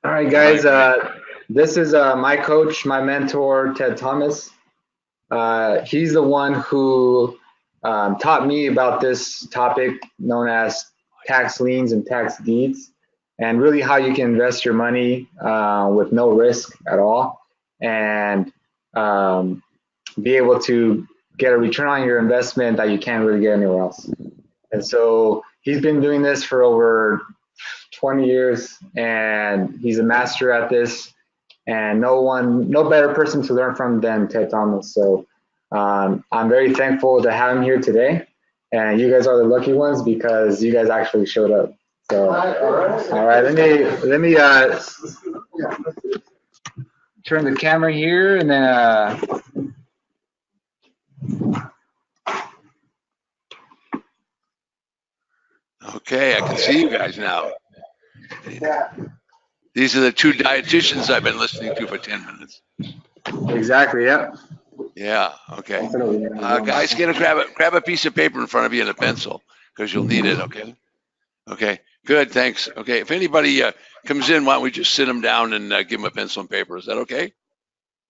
All right, guys. This is my coach, my mentor, Ted.Thomas. He's the one who taught me about this topic known as tax liens and tax deeds, and really how you can invest your money with no risk at all, and be able to get a return on your investment that you can't really get anywhere else. And so he's been doing this for over 20 years, and he's a master at this. And no better person to learn from than Ted.Thomas. So I'm very thankful to have him here today. And you guys are the lucky ones because you guys actually showed up. So, all right, let me turn the camera here, and then okay, I can see you guys now. These are the two dietitians I've been listening to for 10 minutes. Exactly, yeah. Yeah, okay. Guys, grab a piece of paper in front of you and a pencil, because you'll need it, okay? Okay, good, thanks. Okay, if anybody comes in, why don't we just sit them down and give them a pencil and paper? Is that okay?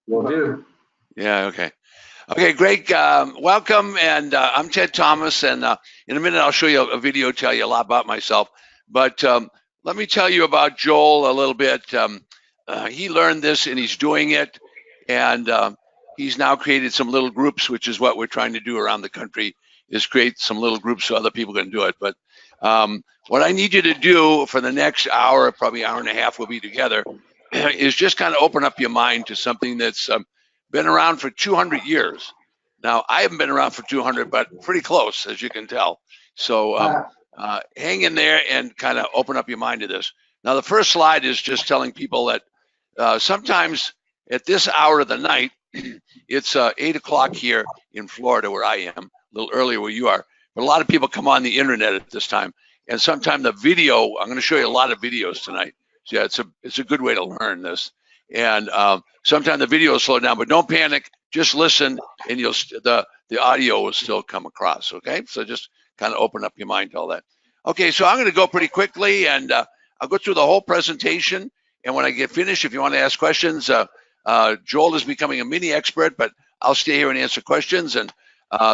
Will do. Yeah, okay. Okay, great. Welcome, and I'm Ted.Thomas, and in a minute I'll show you a video, tell you a lot about myself. But let me tell you about Joel a little bit. He learned this, and he's doing it, and he's now created some little groups, which is what we're trying to do around the country, is create some little groups so other people can do it. But what I need you to do for the next hour, probably hour and a half we'll be together, is just kind of open up your mind to something that's been around for 200 years. Now, I haven't been around for 200, but pretty close, as you can tell. So hang in there and kind of open up your mind to this. Now, the first slide is just telling people that sometimes at this hour of the night, it's 8 o'clock here in Florida where I am, a little earlier where you are, but a lot of people come on the internet at this time. And sometimes the video, I'm going to show you a lot of videos tonight. So yeah, it's a good way to learn this. And sometimes the video will slow down, but don't panic. Just listen, and the audio will still come across. Okay, so just kind of open up your mind to all that. Okay, so I'm going to go pretty quickly, and I'll go through the whole presentation. And when I get finished, if you want to ask questions, Joel is becoming a mini expert, but I'll stay here and answer questions. And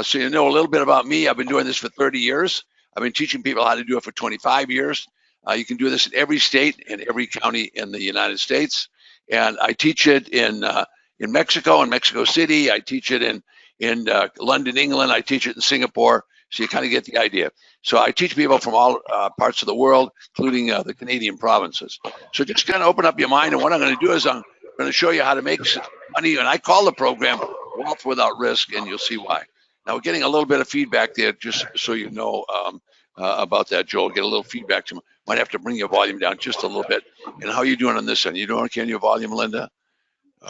so you know a little bit about me. I've been doing this for 30 years. I've been teaching people how to do it for 25 years. You can do this in every state and every county in the United States. And I teach it in Mexico, in Mexico City. I teach it in London, England. I teach it in Singapore. So you kind of get the idea. So I teach people from all parts of the world, including the Canadian provinces. So just kind of open up your mind. And what I'm going to do is I'm going to show you how to make money. And I call the program Wealth Without Risk, and you'll see why. Now we're getting a little bit of feedback there, just so you know about that, Joel. Get a little feedback. Might have to bring your volume down just a little bit. And how are you doing on this end? You doing okay on your volume, Linda?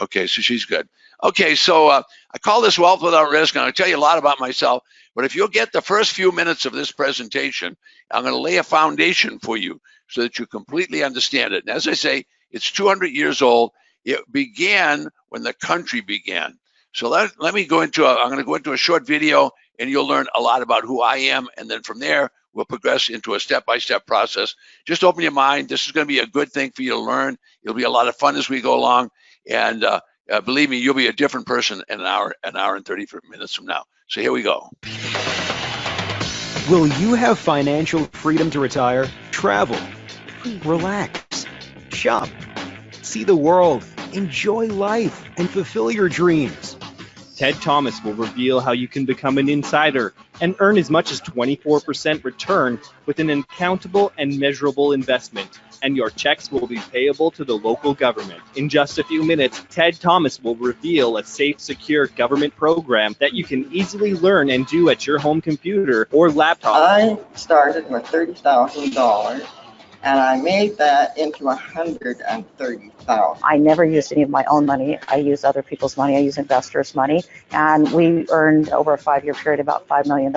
Okay, so she's good. Okay, so I call this Wealth Without Risk, and I'll tell you a lot about myself. But if you'll get the first few minutes of this presentation, I'm going to lay a foundation for you so that you completely understand it. And as I say, it's 200 years old. It began when the country began. So let me go into I'm going to go into a short video, and you'll learn a lot about who I am. And then from there, we'll progress into a step-by-step process. Just open your mind. This is going to be a good thing for you to learn. It'll be a lot of fun as we go along. And believe me, you'll be a different person in an hour and 30 minutes from now. So here we go. Will you have financial freedom to retire? Travel, relax, shop, see the world, enjoy life, and fulfill your dreams. Ted.Thomas will reveal how you can become an insider and earn as much as 24% return with an accountable and measurable investment, and your checks will be payable to the local government. In just a few minutes, Ted.Thomas will reveal a safe, secure government program that you can easily learn and do at your home computer or laptop. I started with $30,000. And I made that into $130,000. I never used any of my own money. I used other people's money. I used investors' money. And we earned over a 5-year period about $5 million.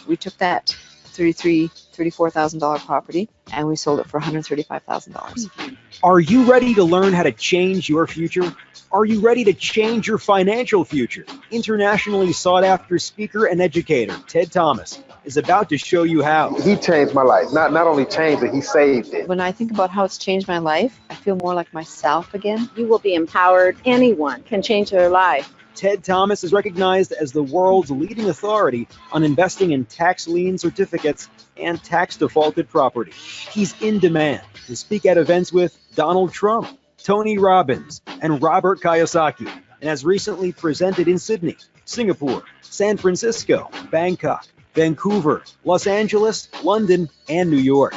We took that $34,000 property and we sold it for $135,000. Are you ready to learn how to change your future? Are you ready to change your financial future? Internationally sought after speaker and educator, Ted.Thomas, is about to show you how. He changed my life. Not only changed it, he saved it. When I think about how it's changed my life, I feel more like myself again. You will be empowered. Anyone can change their life. Ted.Thomas is recognized as the world's leading authority on investing in tax lien certificates and tax defaulted property. He's in demand to speak at events with Donald Trump, Tony Robbins, and Robert Kiyosaki, and has recently presented in Sydney, Singapore, San Francisco, Bangkok, Vancouver, Los Angeles, London, and New York.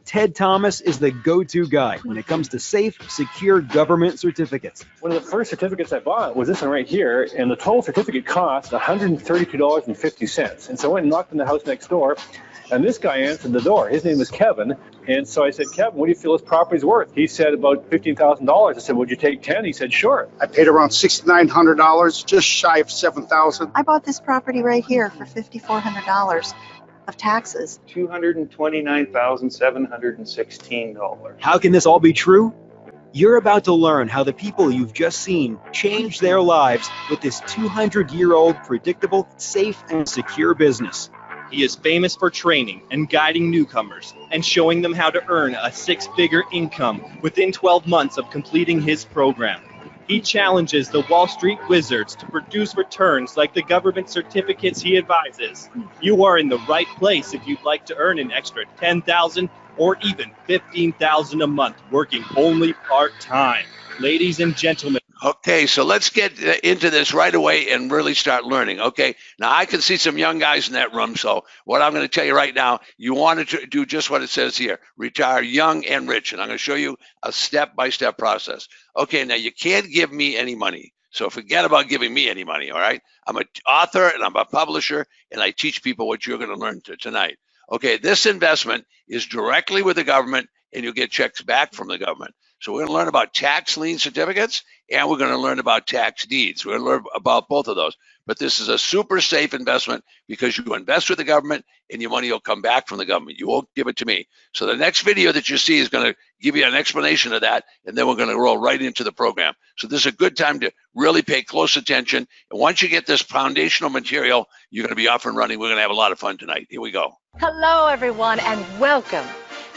Ted.Thomas is the go-to guy when it comes to safe, secure government certificates. One of the first certificates I bought was this one right here, and the total certificate cost $132.50. And so I went and knocked on the house next door, and this guy answered the door. His name was Kevin. And so I said, Kevin, what do you feel this property's worth? He said about $15,000. I said, would you take 10? He said, sure. I paid around $6,900, just shy of $7,000. I bought this property right here for $5,400 of taxes. $229,716. How can this all be true? You're about to learn how the people you've just seen changed their lives with this 200-year-old predictable, safe, and secure business. He is famous for training and guiding newcomers and showing them how to earn a six-figure income within 12 months of completing his program. He challenges the Wall Street wizards to produce returns like the government certificates he advises. You are in the right place if you'd like to earn an extra $10,000 or even $15,000 a month working only part-time. Ladies and gentlemen. Okay, so let's get into this right away and really start learning. Okay, now I can see some young guys in that room. So what I'm going to tell you right now, you want to do just what it says here: retire young and rich. And I'm going to show you a step-by-step process. Okay, now you can't give me any money. So forget about giving me any money, all right? I'm an author and I'm a publisher, and I teach people what you're going to learn tonight. Okay, this investment is directly with the government, and you'll get checks back from the government. So we're going to learn about tax lien certificates, and we're going to learn about tax deeds. We're going to learn about both of those. But this is a super safe investment because you invest with the government and your money will come back from the government. You won't give it to me. So the next video that you see is going to give you an explanation of that, and then we're going to roll right into the program. So this is a good time to really pay close attention. And once you get this foundational material, you're going to be off and running. We're going to have a lot of fun tonight. Here we go. Hello, everyone, and welcome.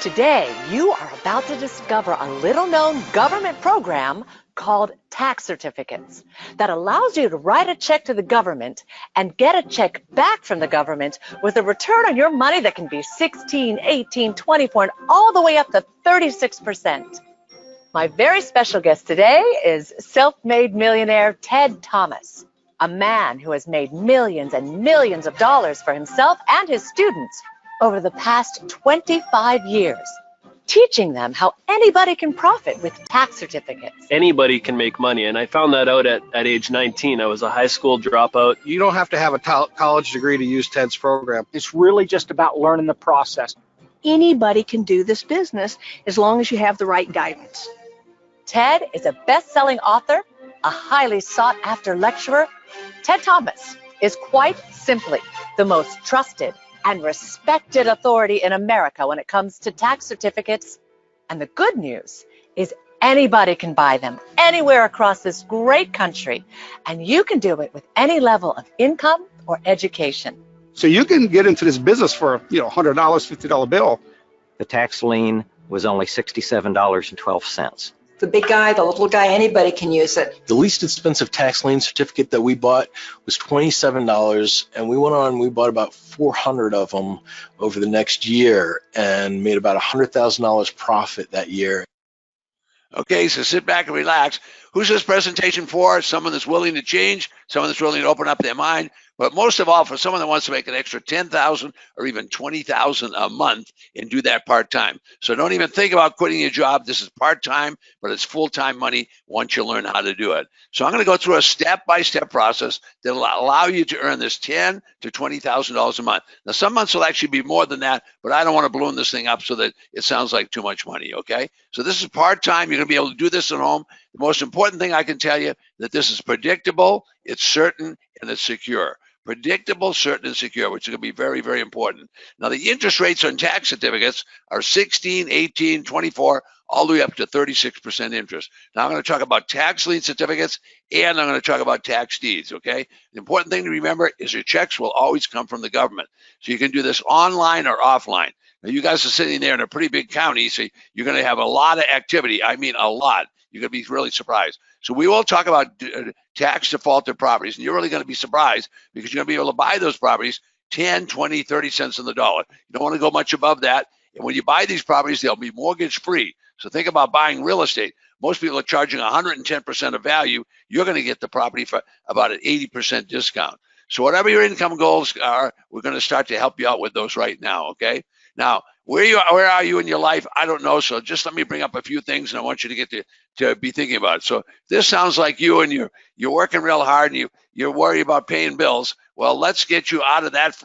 Today, you are about to discover a little-known government program called tax certificates that allows you to write a check to the government and get a check back from the government with a return on your money that can be 16, 18, 24, and all the way up to 36%. My very special guest today is self-made millionaire Ted.Thomas, a man who has made millions and millions of dollars for himself and his students over the past 25 years, teaching them how anybody can profit with tax certificates. Anybody can make money, and I found that out at age 19. I was a high school dropout. You don't have to have a college degree to use Ted's program. It's really just about learning the process. Anybody can do this business as long as you have the right guidance. Ted is a best-selling author, a highly sought-after lecturer. Ted.Thomas is quite simply the most trusted and respected authority in America when it comes to tax certificates. And the good news is anybody can buy them anywhere across this great country. And you can do it with any level of income or education. So you can get into this business for, $100, $50 bill. The tax lien was only $67.12. The big guy, the little guy, anybody can use it. The least expensive tax lien certificate that we bought was $27, and we went on, we bought about 400 of them over the next year and made about $100,000 profit that year. Okay, so sit back and relax. Who's this presentation for? Someone that's willing to change, someone that's willing to open up their mind, but most of all, for someone that wants to make an extra $10,000 or even $20,000 a month and do that part-time. So don't even think about quitting your job. This is part-time, but it's full-time money once you learn how to do it. So I'm going to go through a step-by-step process that will allow you to earn this $10,000 to $20,000 a month. Now, some months will actually be more than that, but I don't want to balloon this thing up so that it sounds like too much money, okay? So this is part-time. You're going to be able to do this at home. The most important thing I can tell you that this is predictable, it's certain, and it's secure. Predictable, certain, and secure, which is going to be very, very important. Now, the interest rates on tax certificates are 16, 18, 24, all the way up to 36% interest. Now I'm going to talk about tax lien certificates, and I'm going to talk about tax deeds, okay? The important thing to remember is your checks will always come from the government. So you can do this online or offline. Now you guys are sitting there in a pretty big county, so you're going to have a lot of activity. I mean, a lot. You're going to be really surprised. So we will talk about tax defaulted properties, and you're really going to be surprised because you're going to be able to buy those properties 10, 20, 30 cents on the dollar. You don't want to go much above that. And when you buy these properties, they'll be mortgage free. So think about buying real estate. Most people are charging 110% of value. You're going to get the property for about an 80% discount. So whatever your income goals are, we're going to start to help you out with those right now, okay? Now, where are you in your life? I don't know. So just let me bring up a few things, and I want you to get to be thinking about it. So this sounds like you, and you're working real hard, and you're worried about paying bills. Well, let's get you out of that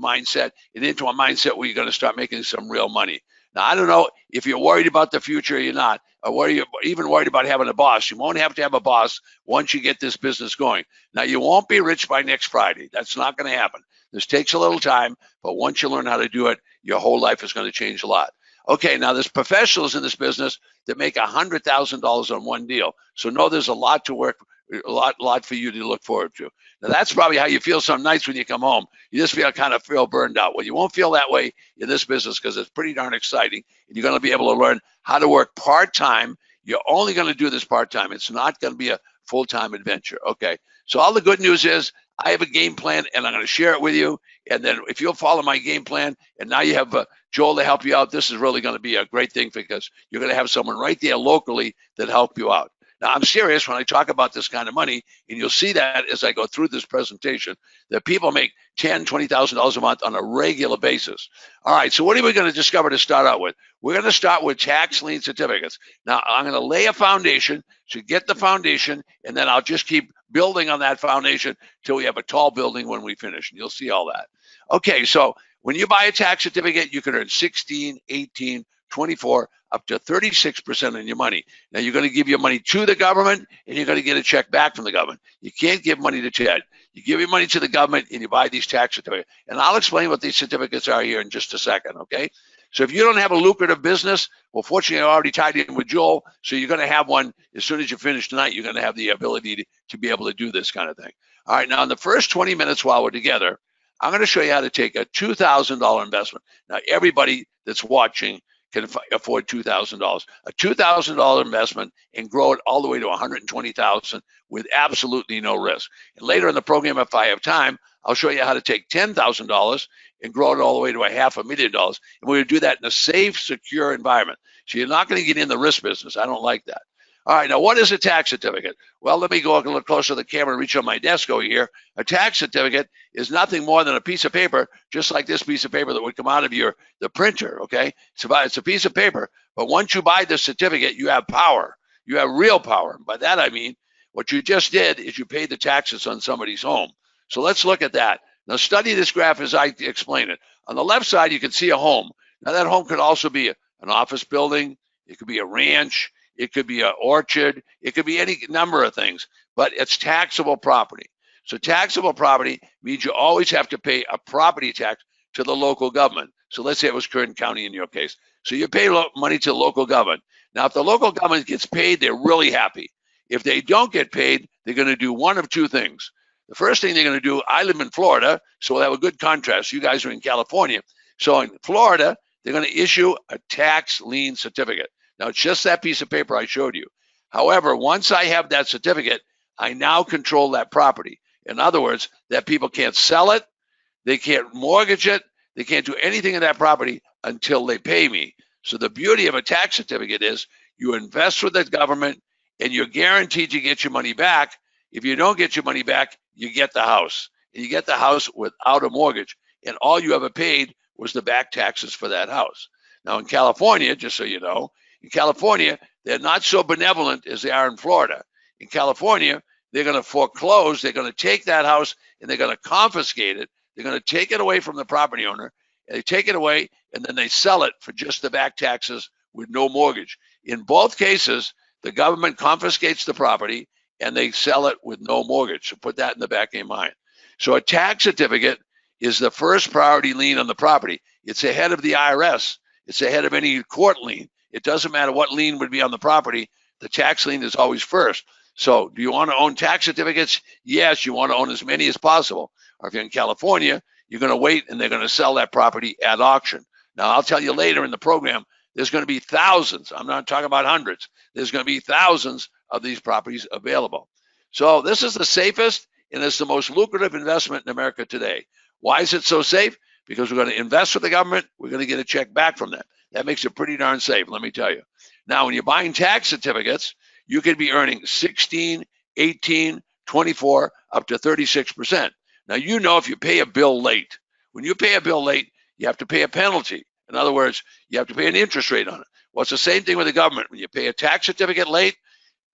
mindset and into a mindset where you're going to start making some real money. Now, I don't know if you're worried about the future or you're not, or even worried about having a boss. You won't have to have a boss once you get this business going. Now, you won't be rich by next Friday. That's not going to happen. This takes a little time, but once you learn how to do it, your whole life is going to change a lot. Okay, now there's professionals in this business that make $100,000 on one deal. So know there's a lot to work, a lot for you to look forward to. Now that's probably how you feel some nights when you come home. You just feel burned out. Well, you won't feel that way in this business because it's pretty darn exciting. And you're going to be able to learn how to work part-time. You're only going to do this part-time. It's not going to be a full-time adventure. Okay, so all the good news is I have a game plan, and I'm going to share it with you. And then if you'll follow my game plan, and now you have Joel to help you out, this is really going to be a great thing because you're going to have someone right there locally that help you out. Now, I'm serious when I talk about this kind of money, and you'll see that as I go through this presentation, that people make $10,000, $20,000 a month on a regular basis. All right, so what are we going to discover to start out with? We're going to start with tax lien certificates. Now, I'm going to lay a foundation to get the foundation, and then I'll just keep building on that foundation till we have a tall building when we finish, and you'll see all that. Okay, so when you buy a tax certificate, you can earn 16, 18, 24, up to 36% on your money. Now, you're going to give your money to the government, and you're going to get a check back from the government. You can't give money to Ted. You give your money to the government, and you buy these tax certificates. And I'll explain what these certificates are here in just a second, okay? So if you don't have a lucrative business, well, fortunately, I already tied in with Joel, so you're going to have one as soon as you finish tonight. You're going to have the ability to be able to do this kind of thing. All right, now in the first 20 minutes while we're together, I'm going to show you how to take a $2,000 investment. Now, everybody that's watching can afford $2,000. A $2,000 investment and grow it all the way to $120,000 with absolutely no risk. And later in the program, if I have time, I'll show you how to take $10,000 and grow it all the way to $500,000. And we're going to do that in a safe, secure environment. So you're not going to get in the risk business. I don't like that. All right, now what is a tax certificate? Well, let me go a little closer to the camera and reach on my desk over here. A tax certificate is nothing more than a piece of paper, just like this piece of paper that would come out of the printer, okay? It's a piece of paper, but once you buy the certificate, you have power. You have real power. By that I mean, what you just did is you paid the taxes on somebody's home. So let's look at that. Now study this graph as I explain it. On the left side, you can see a home. Now that home could also be an office building. It could be a ranch. It could be an orchard. It could be any number of things, but it's taxable property. So taxable property means you always have to pay a property tax to the local government. So let's say it was Kern County in your case. So you pay money to the local government. Now, if the local government gets paid, they're really happy. If they don't get paid, they're going to do one of two things. The first thing they're going to do, I live in Florida, so we'll have a good contrast. You guys are in California. So in Florida, they're going to issue a tax lien certificate. Now, it's just that piece of paper I showed you. However, once I have that certificate, I now control that property. In other words, that people can't sell it, they can't mortgage it, they can't do anything in that property until they pay me. So the beauty of a tax certificate is you invest with the government and you're guaranteed to get your money back. If you don't get your money back, you get the house. And you get the house without a mortgage. And all you ever paid was the back taxes for that house. Now in California, just so you know, in California, they're not so benevolent as they are in Florida. In California, they're going to foreclose. They're going to take that house and they're going to confiscate it. They're going to take it away from the property owner. And they take it away and then they sell it for just the back taxes with no mortgage. In both cases, the government confiscates the property and they sell it with no mortgage. So put that in the back of your mind. So a tax certificate is the first priority lien on the property. It's ahead of the IRS. It's ahead of any court lien. it doesn't matter what lien would be on the property, the tax lien is always first. So do you want to own tax certificates? Yes, you want to own as many as possible. Or if you're in California, you're going to wait and they're going to sell that property at auction. Now, I'll tell you later in the program, there's going to be thousands. I'm not talking about hundreds. There's going to be thousands of these properties available. So this is the safest and it's the most lucrative investment in America today. Why is it so safe? Because we're going to invest with the government. We're going to get a check back from them. That makes it pretty darn safe, let me tell you. Now, when you're buying tax certificates, you could be earning 16, 18, 24, up to 36%. Now, you know if you pay a bill late, when you pay a bill late, you have to pay a penalty. In other words, you have to pay an interest rate on it. Well, it's the same thing with the government. When you pay a tax certificate late,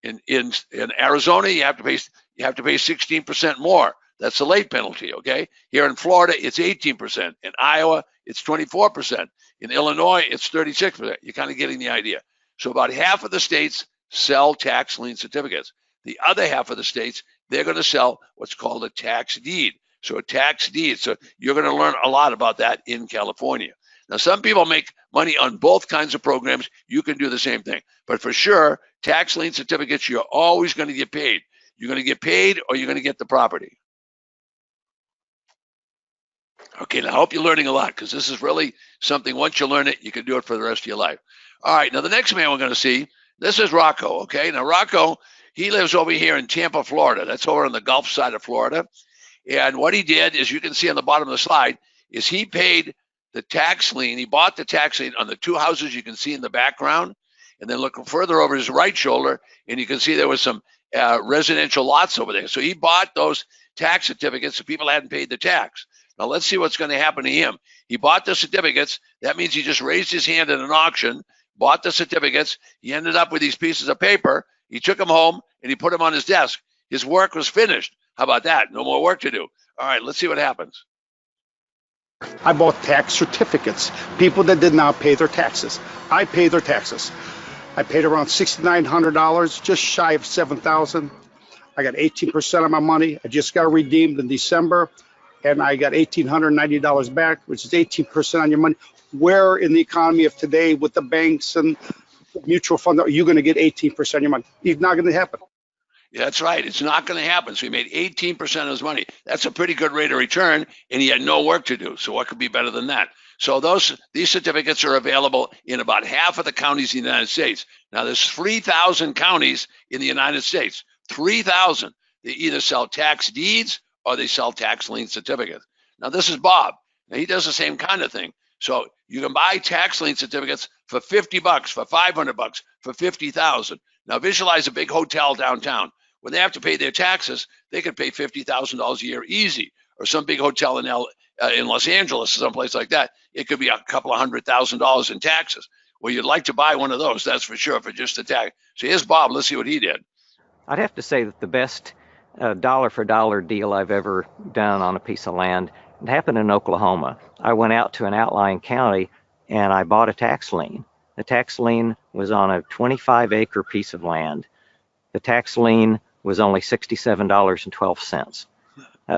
in Arizona, you have to pay 16% more. That's the late penalty, okay? Here in Florida, it's 18%. In Iowa, it's 24%. In Illinois, it's 36%. You're kind of getting the idea. So about half of the states sell tax lien certificates. The other half of the states, they're going to sell what's called a tax deed. So a tax deed. So you're going to learn a lot about that in California. Now, some people make money on both kinds of programs. You can do the same thing. But for sure, tax lien certificates, you're always going to get paid. You're going to get paid or you're going to get the property. Okay, now I hope you're learning a lot because this is really something, once you learn it, you can do it for the rest of your life. All right, now the next man we're going to see, this is Rocco, okay? Now Rocco, he lives over here in Tampa, Florida. That's over on the Gulf side of Florida. And what he did, as you can see on the bottom of the slide, is he paid the tax lien. He bought the tax lien on the two houses you can see in the background. And then look further over his right shoulder, and you can see there was some residential lots over there. So he bought those tax certificates so people hadn't paid the tax. Now let's see what's going to happen to him. He bought the certificates. That means he just raised his hand at an auction, bought the certificates. He ended up with these pieces of paper. He took them home and he put them on his desk. His work was finished. How about that? No more work to do. All right, let's see what happens. I bought tax certificates. People that did not pay their taxes. I paid their taxes. I paid around $6,900, just shy of $7,000. I got 18% of my money. I just got redeemed in December, and I got $1,890 back, which is 18% on your money. Where in the economy of today with the banks and mutual fund are you going to get 18% of your money? It's not going to happen. Yeah, that's right. It's not going to happen. So he made 18% of his money. That's a pretty good rate of return, and he had no work to do. So what could be better than that? So these certificates are available in about half of the counties in the United States. Now, there's 3,000 counties in the United States. 3,000. They either sell tax deeds or they sell tax lien certificates. Now, this is Bob. Now, he does the same kind of thing. So you can buy tax lien certificates for $50, for $500, for $50,000. Now, visualize a big hotel downtown. When they have to pay their taxes, they could pay $50,000 a year easy. Or some big hotel in Los Angeles or someplace like that, it could be a couple of $100,000 in taxes. Well, you'd like to buy one of those, that's for sure, for just the tax. So here's Bob. Let's see what he did. I'd have to say that the best dollar-for-dollar deal I've ever done on a piece of land, it happened in Oklahoma. I went out to an outlying county and I bought a tax lien. The tax lien was on a 25-acre piece of land. The tax lien was only $67.12.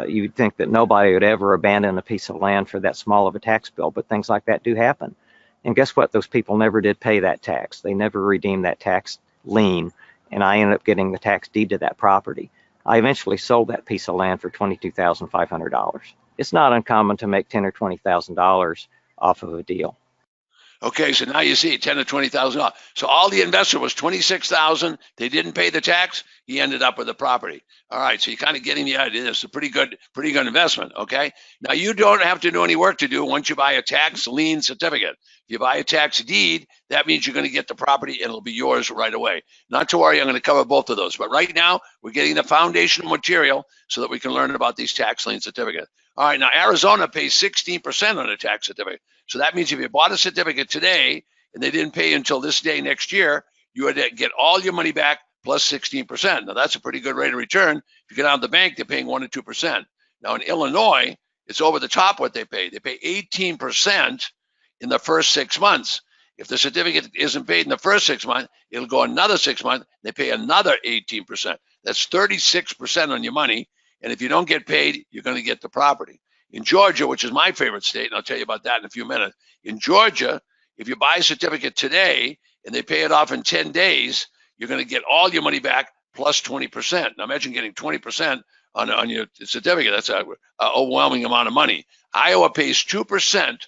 You'd think that nobody would ever abandon a piece of land for that small of a tax bill, but things like that do happen. And guess what? Those people never did pay that tax. They never redeemed that tax lien, and I ended up getting the tax deed to that property. I eventually sold that piece of land for $22,500. It's not uncommon to make $10,000 or $20,000 off of a deal. Okay, so now you see $10,000 to $20,000. So all the investor was $26,000. They didn't pay the tax. He ended up with the property. All right, so you're kind of getting the idea. It's a pretty good investment. Okay. Now you don't have to do any work to do once you buy a tax lien certificate. If you buy a tax deed, that means you're going to get the property and it'll be yours right away. Not to worry, I'm going to cover both of those. But right now, we're getting the foundational material so that we can learn about these tax lien certificates. All right, now Arizona pays 16% on a tax certificate. So that means if you bought a certificate today and they didn't pay until this day next year, you would get all your money back plus 16%. Now that's a pretty good rate of return. If you get out of the bank, they're paying 1% to 2%. Now in Illinois, it's over the top what they pay. They pay 18% in the first 6 months. If the certificate isn't paid in the first 6 months, it'll go another 6 months. They pay another 18%. That's 36% on your money. And if you don't get paid, you're going to get the property. In Georgia, which is my favorite state, and I'll tell you about that in a few minutes. In Georgia, if you buy a certificate today and they pay it off in 10 days, you're going to get all your money back plus 20%. Now imagine getting 20% on your certificate. That's an overwhelming amount of money. Iowa pays 2%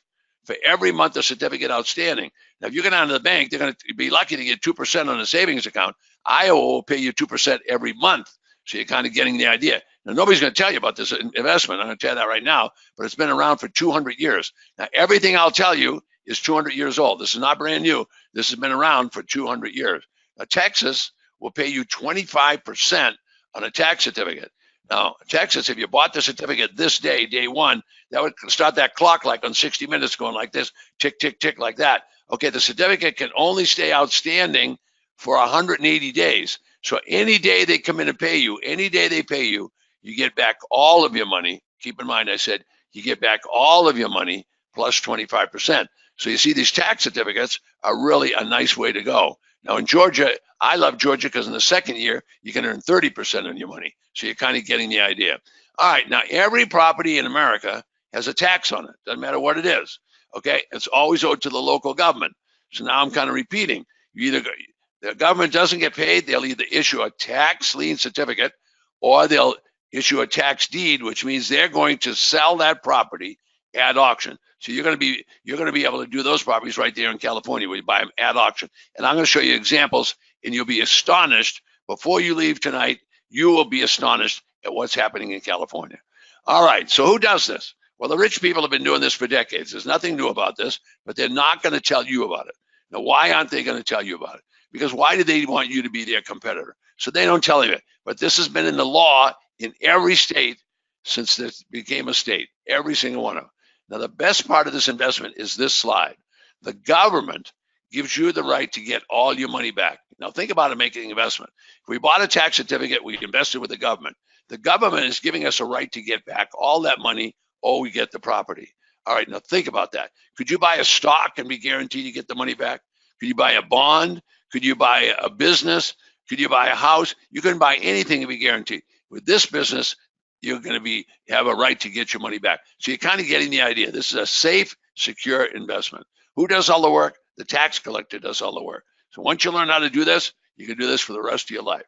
for every month of certificate outstanding. Now, if you go down to the bank, they're going to be lucky to get 2% on a savings account. Iowa will pay you 2% every month. So you're kind of getting the idea. Now, nobody's going to tell you about this investment. I'm going to tell you that right now, but it's been around for 200 years. Now, everything I'll tell you is 200 years old. This is not brand new. This has been around for 200 years. Now, Texas will pay you 25% on a tax certificate. Now, Texas, if you bought the certificate this day, day one, that would start that clock like on 60 Minutes going like this, tick, tick, tick, like that. Okay, the certificate can only stay outstanding for 180 days. So any day they come in and pay you, any day they pay you, you get back all of your money. Keep in mind, I said you get back all of your money plus 25%. So you see, these tax certificates are really a nice way to go. Now in Georgia, I love Georgia because in the second year, you can earn 30% on your money. So you're kind of getting the idea. All right, now every property in America has a tax on it. Doesn't matter what it is, okay? It's always owed to the local government. So now I'm kind of repeating. The government doesn't get paid, they'll either issue a tax lien certificate or they'll issue a tax deed, which means they're going to sell that property at auction. So you're going to be able to do those properties right there in California where you buy them at auction. And I'm going to show you examples, and you'll be astonished. Before you leave tonight, you will be astonished at what's happening in California. All right, so who does this? Well, the rich people have been doing this for decades. There's nothing new about this, but they're not going to tell you about it. Now, why aren't they going to tell you about it? Because why do they want you to be their competitor? So they don't tell you it. But this has been in the law in every state since this became a state, every single one of them. Now, the best part of this investment is this slide. The government gives you the right to get all your money back. Now, think about it, making an investment. If we bought a tax certificate, we invested with the government. The government is giving us a right to get back all that money, or we get the property. All right, now think about that. Could you buy a stock and be guaranteed to get the money back? Could you buy a bond? Could you buy a business? Could you buy a house? You couldn't buy anything and be guaranteed. With this business, you're going to have a right to get your money back. So you're kind of getting the idea. This is a safe, secure investment. Who does all the work? The tax collector does all the work. So once you learn how to do this, you can do this for the rest of your life.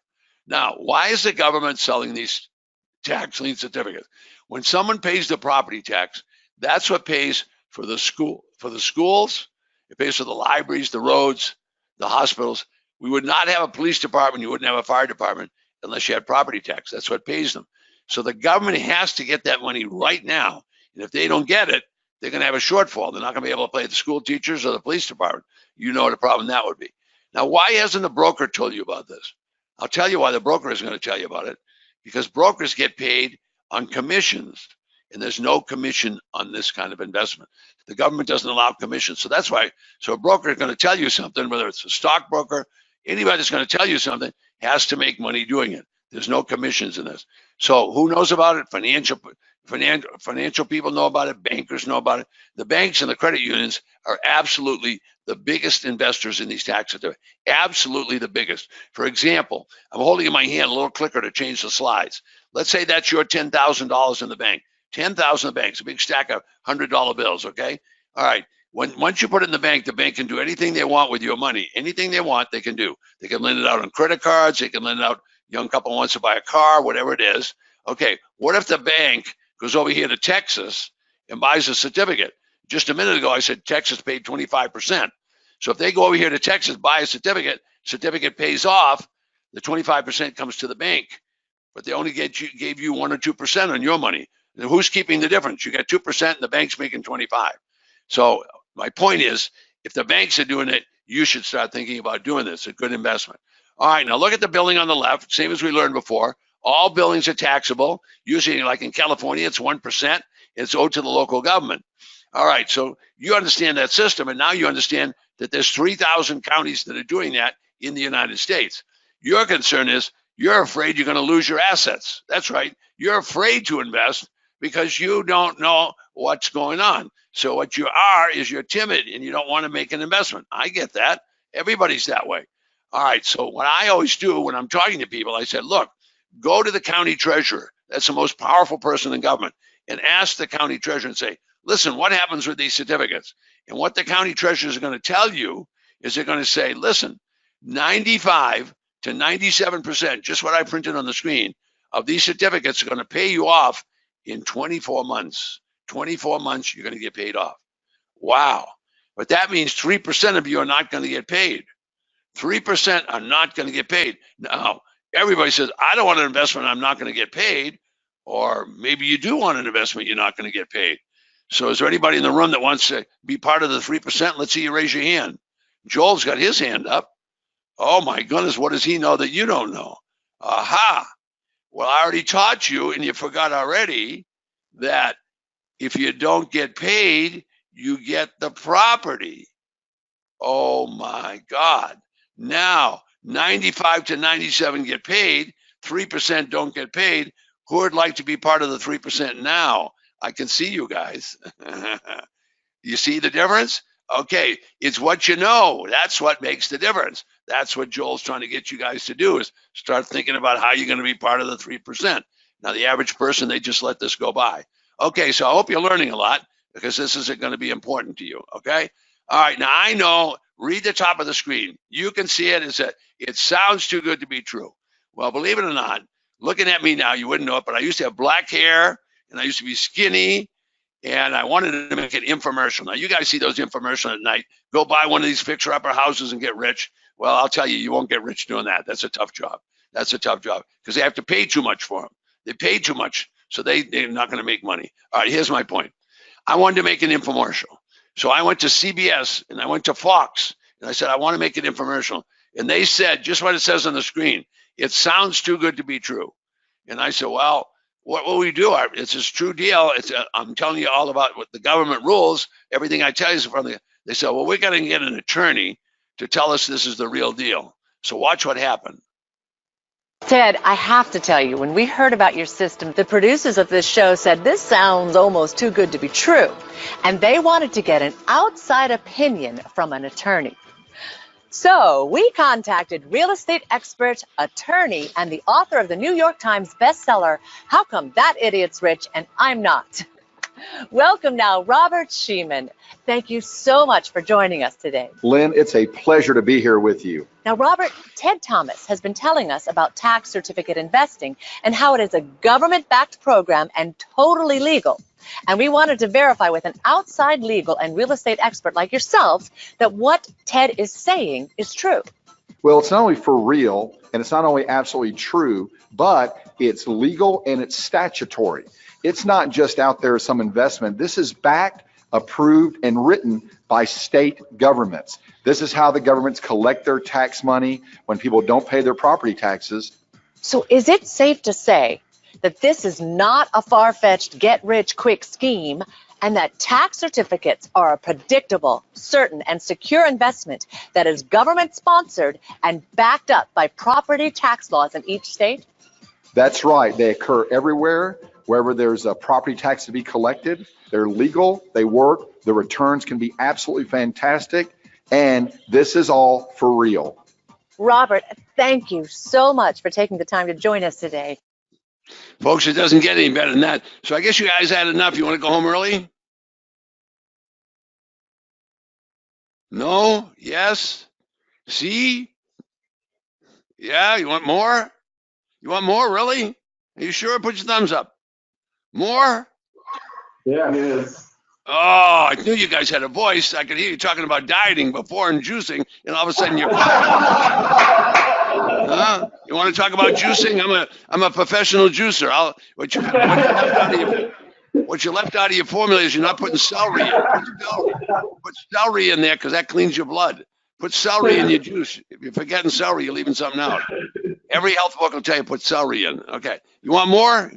Now, why is the government selling these tax lien certificates? When someone pays the property tax, that's what pays for the school. For the schools, it pays for the libraries, the roads, the hospitals. We would not have a police department. You wouldn't have a fire department unless you had property tax. That's what pays them. So the government has to get that money right now. And if they don't get it, they're going to have a shortfall. They're not going to be able to pay the school teachers or the police department. You know what a problem that would be. Now, why hasn't the broker told you about this? I'll tell you why the broker isn't going to tell you about it. Because brokers get paid on commissions, and there's no commission on this kind of investment. The government doesn't allow commissions. So that's why. So a broker is going to tell you something, whether it's a stockbroker, anybody that's going to tell you something has to make money doing it. There's no commissions in this. So who knows about it? Financial people know about it. Bankers know about it. The banks and the credit unions are absolutely the biggest investors in these tax certificates. Absolutely the biggest. For example, I'm holding in my hand a little clicker to change the slides. Let's say that's your $10,000 in the bank. 10,000 in the bank. It's a big stack of $100 bills, okay? All right. Once you put it in the bank can do anything they want with your money. Anything they want, they can do. They can lend it out on credit cards. They can lend it out. Young couple wants to buy a car, whatever it is. Okay, what if the bank goes over here to Texas and buys a certificate? Just a minute ago, I said Texas paid 25%. So if they go over here to Texas, buy a certificate pays off, the 25% comes to the bank, but they only gave you 1 or 2% on your money. And who's keeping the difference? You got 2% and the bank's making 25. So my point is, if the banks are doing it, you should start thinking about doing this. It's a good investment. All right, now look at the building on the left, same as we learned before. All buildings are taxable. Usually, like in California, it's 1%. It's owed to the local government. All right, so you understand that system, and now you understand that there's 3,000 counties that are doing that in the United States. Your concern is you're afraid you're going to lose your assets. That's right. You're afraid to invest because you don't know what's going on. So what you are is you're timid, and you don't want to make an investment. I get that. Everybody's that way. All right, so what I always do when I'm talking to people, I said, look, go to the county treasurer. That's the most powerful person in government. And ask the county treasurer and say, listen, what happens with these certificates? And what the county treasurer is going to tell you is they're going to say, listen, 95 to 97%, just what I printed on the screen, of these certificates are going to pay you off in 24 months. 24 months, you're going to get paid off. Wow. But that means 3% of you are not going to get paid. 3% are not going to get paid. Now, everybody says, I don't want an investment, I'm not going to get paid. Or maybe you do want an investment, you're not going to get paid. So is there anybody in the room that wants to be part of the 3%? Let's see you raise your hand. Joel's got his hand up. Oh my goodness, what does he know that you don't know? Aha. Well, I already taught you, and you forgot already, that if you don't get paid, you get the property. Oh my God. Now, 95 to 97 get paid, 3% don't get paid. Who would like to be part of the 3% now? I can see you guys. You see the difference? Okay, it's what you know. That's what makes the difference. That's what Joel's trying to get you guys to do, is start thinking about how you're going to be part of the 3%. Now, the average person, they just let this go by. Okay, so I hope you're learning a lot, because this is going to be important to you, okay? All right, now I know, read the top of the screen. You can see it. It sounds too good to be true. Well, believe it or not, looking at me now, you wouldn't know it, but I used to have black hair, and I used to be skinny, and I wanted to make an infomercial. Now, you guys see those infomercials at night. Go buy one of these fixer-upper houses and get rich. Well, I'll tell you, you won't get rich doing that. That's a tough job. That's a tough job, because they have to pay too much for them. They pay too much, so they're not going to make money. All right, here's my point. I wanted to make an infomercial. So I went to CBS, and I went to Fox, and I said, I want to make an infomercial. And they said, just what it says on the screen, it sounds too good to be true. And I said, well, what will we do? It's a true deal. I'm telling you all about what the government rules. Everything I tell you is from the. They said, well, we're going to get an attorney to tell us this is the real deal. So watch what happened. Ted, I have to tell you, when we heard about your system, the producers of this show said this sounds almost too good to be true. And they wanted to get an outside opinion from an attorney. So we contacted real estate expert, attorney, and the author of the New York Times bestseller, How Come That Idiot's Rich and I'm Not? Welcome now, Robert Sheeman. Thank you so much for joining us today. Lynn, it's a pleasure to be here with you. Now, Robert, Ted.Thomas has been telling us about tax certificate investing and how it is a government-backed program and totally legal. And we wanted to verify with an outside legal and real estate expert like yourselves that what Ted is saying is true. Well, it's not only for real, and it's not only absolutely true, but it's legal and it's statutory. It's not just out there as some investment. This is backed, approved, and written by state governments. This is how the governments collect their tax money when people don't pay their property taxes. So is it safe to say that this is not a far-fetched get-rich-quick scheme, and that tax certificates are a predictable, certain, and secure investment that is government-sponsored and backed up by property tax laws in each state? That's right. They occur everywhere. Wherever there's a property tax to be collected, they're legal, they work, the returns can be absolutely fantastic, and this is all for real. Robert, thank you so much for taking the time to join us today. Folks, it doesn't get any better than that. So I guess you guys had enough. You want to go home early? No? Yes? See? Yeah, you want more? You want more, really? Are you sure? Put your thumbs up. More? Yeah, it is. Oh, I knew you guys had a voice. I could hear you talking about dieting before and juicing, and all of a sudden you're. You want to talk about juicing? I'm a professional juicer. What you left out of your formula is you're not putting celery in. Put celery in there, because that cleans your blood. Put celery in your juice. If you're forgetting celery, you're leaving something out. Every health book will tell you put celery in. Okay. You want more?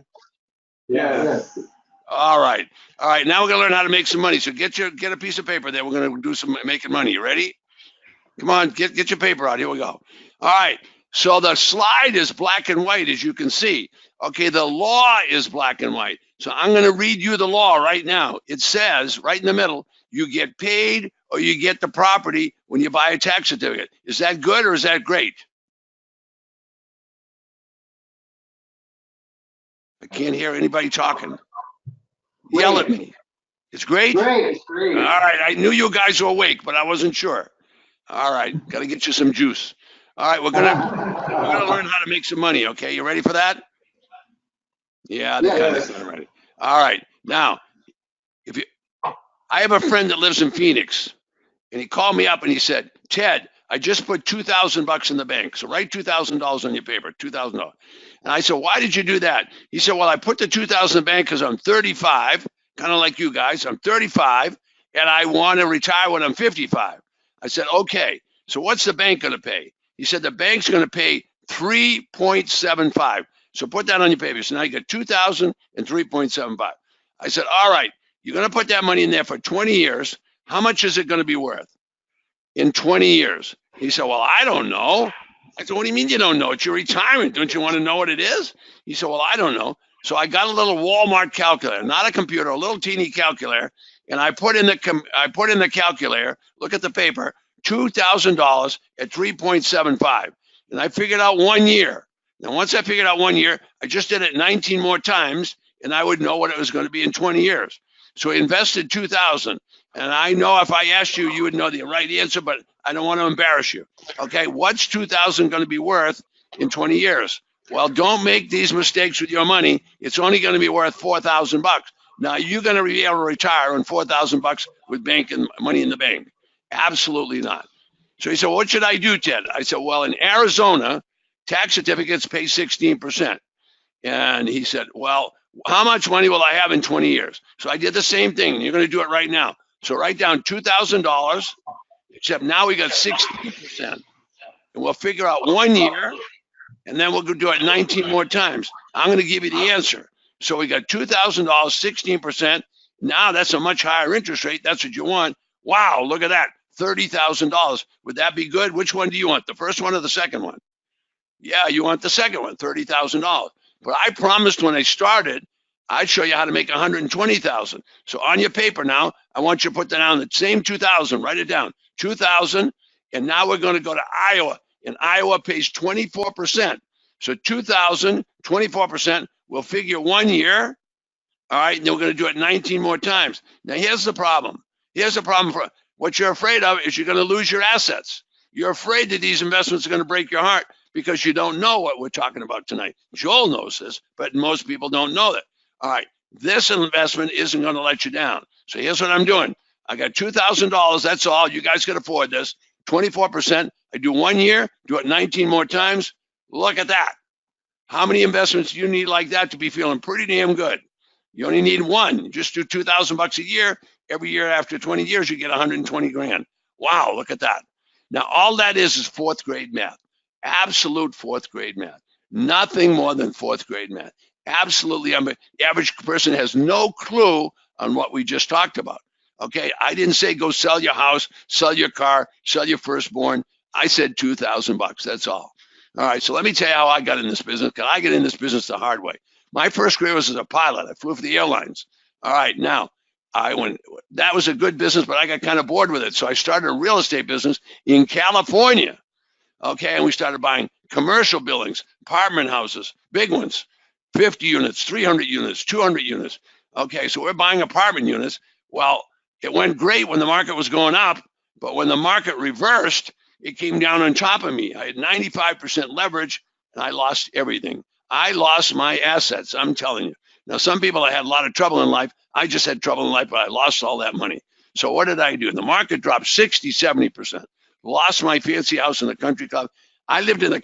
Yes. All right. All right. Now we're going to learn how to make some money. So get a piece of paper there. We're going to do some making money. You ready? Come on, get your paper out. Here we go. All right. So the slide is black and white, as you can see. Okay, the law is black and white. So I'm going to read you the law right now. It says right in the middle, you get paid or you get the property when you buy a tax certificate. Is that good or is that great? I can't hear anybody talking. Yell at me. It's great? Great. All right, I knew you guys were awake, but I wasn't sure. All right, got to get you some juice. All right, we're gonna learn how to make some money. Okay, you ready for that? Yeah, they're kind of ready. All right, now I have a friend that lives in Phoenix, and he called me up and he said, Ted, I just put $2,000 in the bank. So write $2,000 on your paper, $2,000. And I said, why did you do that? He said, well, I put the 2,000 in the bank because I'm 35, kind of like you guys. I'm 35, and I want to retire when I'm 55. I said, okay. So what's the bank going to pay? He said, the bank's going to pay 3.75. So put that on your paper. So now you got 2,000 and 3.75. I said, all right, you're going to put that money in there for 20 years. How much is it going to be worth in 20 years? He said, well, I don't know. I said, what do you mean you don't know? It's your retirement. Don't you want to know what it is? He said, well, I don't know. So I got a little Walmart calculator, not a computer, a little teeny calculator, and I put in the calculator, look at the paper, $2,000 at 3.75. And I figured out 1 year. Now, once I figured out 1 year, I just did it 19 more times, and I would know what it was going to be in 20 years. So I invested 2,000. And I know if I asked you, you would know the right answer, but I don't want to embarrass you. Okay, what's 2,000 going to be worth in 20 years? Well, don't make these mistakes with your money. It's only going to be worth $4,000. Now you're going to be able to retire on $4,000 with bank and money in the bank? Absolutely not. So he said, well, what should I do, Ted? I said, well, in Arizona, tax certificates pay 16%. And he said, well, how much money will I have in 20 years? So I did the same thing. You're going to do it right now. So write down $2,000, except now we got 16%. And we'll figure out 1 year, and then we'll go do it 19 more times. I'm going to give you the answer. So we got $2,000, 16%. Now that's a much higher interest rate. That's what you want. Wow, look at that, $30,000. Would that be good? Which one do you want, the first one or the second one? Yeah, you want the second one, $30,000. But I promised when I started, I'd show you how to make $120,000. So on your paper now, I want you to put down the same 2,000. Write it down, 2,000. And now we're going to go to Iowa. And Iowa pays 24%. So 2,000, 24%. We'll figure 1 year. All right, and then we're going to do it 19 more times. Now here's the problem. Here's the problem. For what you're afraid of is you're going to lose your assets. You're afraid that these investments are going to break your heart because you don't know what we're talking about tonight. Joel knows this, but most people don't know that. All right, this investment isn't going to let you down. So here's what I'm doing. I got $2,000. That's all. You guys can afford this. 24%. I do 1 year, do it 19 more times. Look at that. How many investments do you need like that to be feeling pretty damn good? You only need one. Just do $2,000 a year. Every year after 20 years, you get 120 grand. Wow, look at that. Now, all that is fourth grade math. Absolute fourth grade math. Nothing more than fourth grade math. Absolutely. The average person has no clue on what we just talked about. Okay, I didn't say go sell your house, sell your car, sell your firstborn. I said $2,000. That's all. All right, so let me tell you how I got in this business, because I get in this business the hard way. My first career was as a pilot. I flew for the airlines. All right, now, that was a good business, but I got kind of bored with it. So I started a real estate business in California. Okay, and we started buying commercial buildings, apartment houses, big ones, 50 units, 300 units, 200 units. Okay, so we're buying apartment units. Well, it went great when the market was going up, but when the market reversed, it came down on top of me. I had 95% leverage, and I lost everything. I lost my assets, I'm telling you. Now, some people have had a lot of trouble in life. I just had trouble in life, but I lost all that money. So what did I do? The market dropped 60, 70%. Lost my fancy house in the country club. I lived in the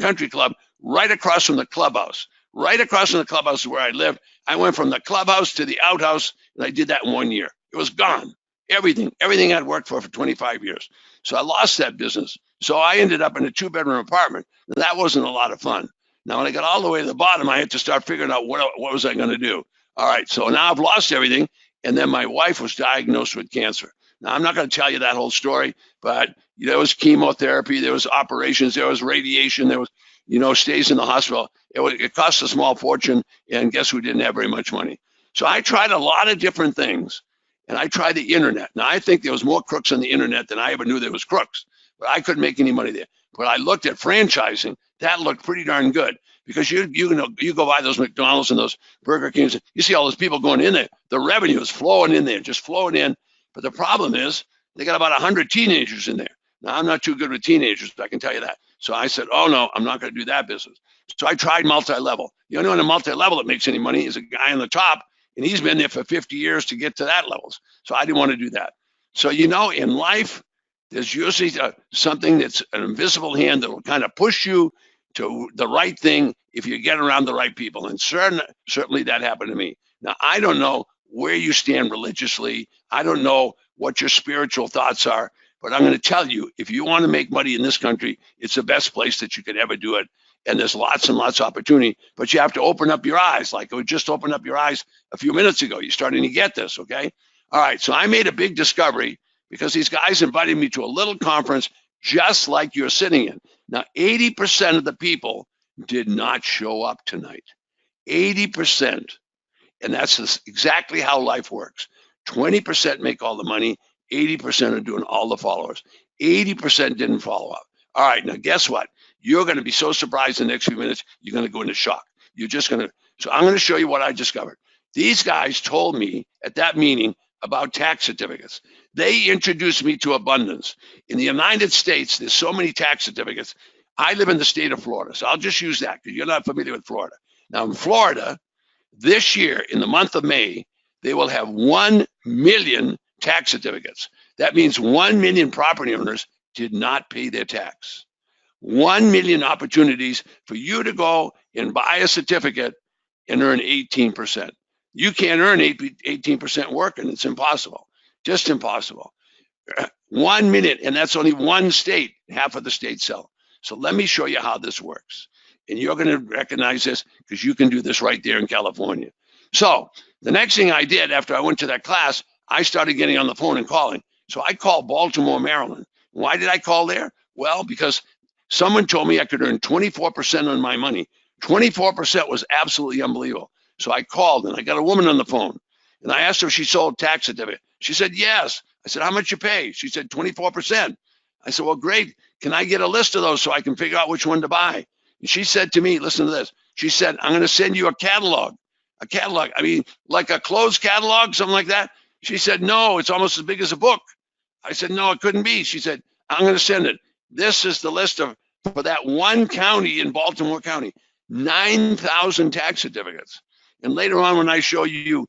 country club right across from the clubhouse. Right across from the clubhouse is where I lived. I went from the clubhouse to the outhouse, and I did that in 1 year. It was gone. Everything I'd worked for 25 years. So I lost that business. So I ended up in a 2-bedroom apartment. That wasn't a lot of fun. Now, when I got all the way to the bottom, I had to start figuring out what was I going to do. All right, so now I've lost everything, and then my wife was diagnosed with cancer. Now, I'm not going to tell you that whole story, but there was chemotherapy, there was operations, there was radiation, there was, stays in the hospital. It cost a small fortune, and guess who didn't have very much money? So I tried a lot of different things, and I tried the internet. Now, I think there was more crooks on the internet than I ever knew there was crooks, but I couldn't make any money there. But I looked at franchising. That looked pretty darn good, because you go by those McDonald's and those Burger Kings, you see all those people going in there. The revenue is flowing in there, just flowing in. But the problem is they got about 100 teenagers in there. Now, I'm not too good with teenagers, I can tell you that. So I said, oh no, I'm not going to do that business. So I tried multi-level. The only one in multi-level that makes any money is a guy on the top, and he's been there for 50 years to get to that levels. So I didn't want to do that. So, you know, in life, there's usually something that's an invisible hand that will kind of push you to the right thing if you get around the right people. And certainly that happened to me. Now, I don't know where you stand religiously. I don't know what your spiritual thoughts are, but I'm going to tell you, if you want to make money in this country, it's the best place that you could ever do it. And there's lots and lots of opportunity, but you have to open up your eyes. Like it just opened up your eyes a few minutes ago. You're starting to get this, okay? All right, so I made a big discovery because these guys invited me to a little conference just like you're sitting in. Now, 80% of the people did not show up tonight. 80%. And that's exactly how life works. 20% make all the money. 80% are doing all the followers. 80% didn't follow up. All right, now guess what? You're going to be so surprised in the next few minutes, you're going to go into shock. You're just going to, so I'm going to show you what I discovered. These guys told me at that meeting about tax certificates. They introduced me to abundance. In the United States, there's so many tax certificates. I live in the state of Florida, so I'll just use that because you're not familiar with Florida. Now in Florida, this year, in the month of May, they will have 1 million tax certificates. That means 1 million property owners did not pay their tax. 1 million opportunities for you to go and buy a certificate and earn 18%. You can't earn 18% working. It's impossible. Just impossible. 1 minute, and that's only one state. Half of the states sell. So let me show you how this works. And you're going to recognize this because you can do this right there in California. So the next thing I did after I went to that class, I started getting on the phone and calling. So I called Baltimore, Maryland. Why did I call there? Well, because someone told me I could earn 24% on my money. 24% was absolutely unbelievable. So I called and I got a woman on the phone and I asked her if she sold tax certificate. She said, yes. I said, how much you pay? She said, 24%. I said, well, great. Can I get a list of those so I can figure out which one to buy? And she said to me, listen to this. She said, I'm going to send you a catalog. A catalog. I mean, like a closed catalog, something like that. She said, no, it's almost as big as a book. I said, no, it couldn't be. She said, I'm going to send it. This is the list of, for that one county in Baltimore County, 9,000 tax certificates. And later on, when I show you,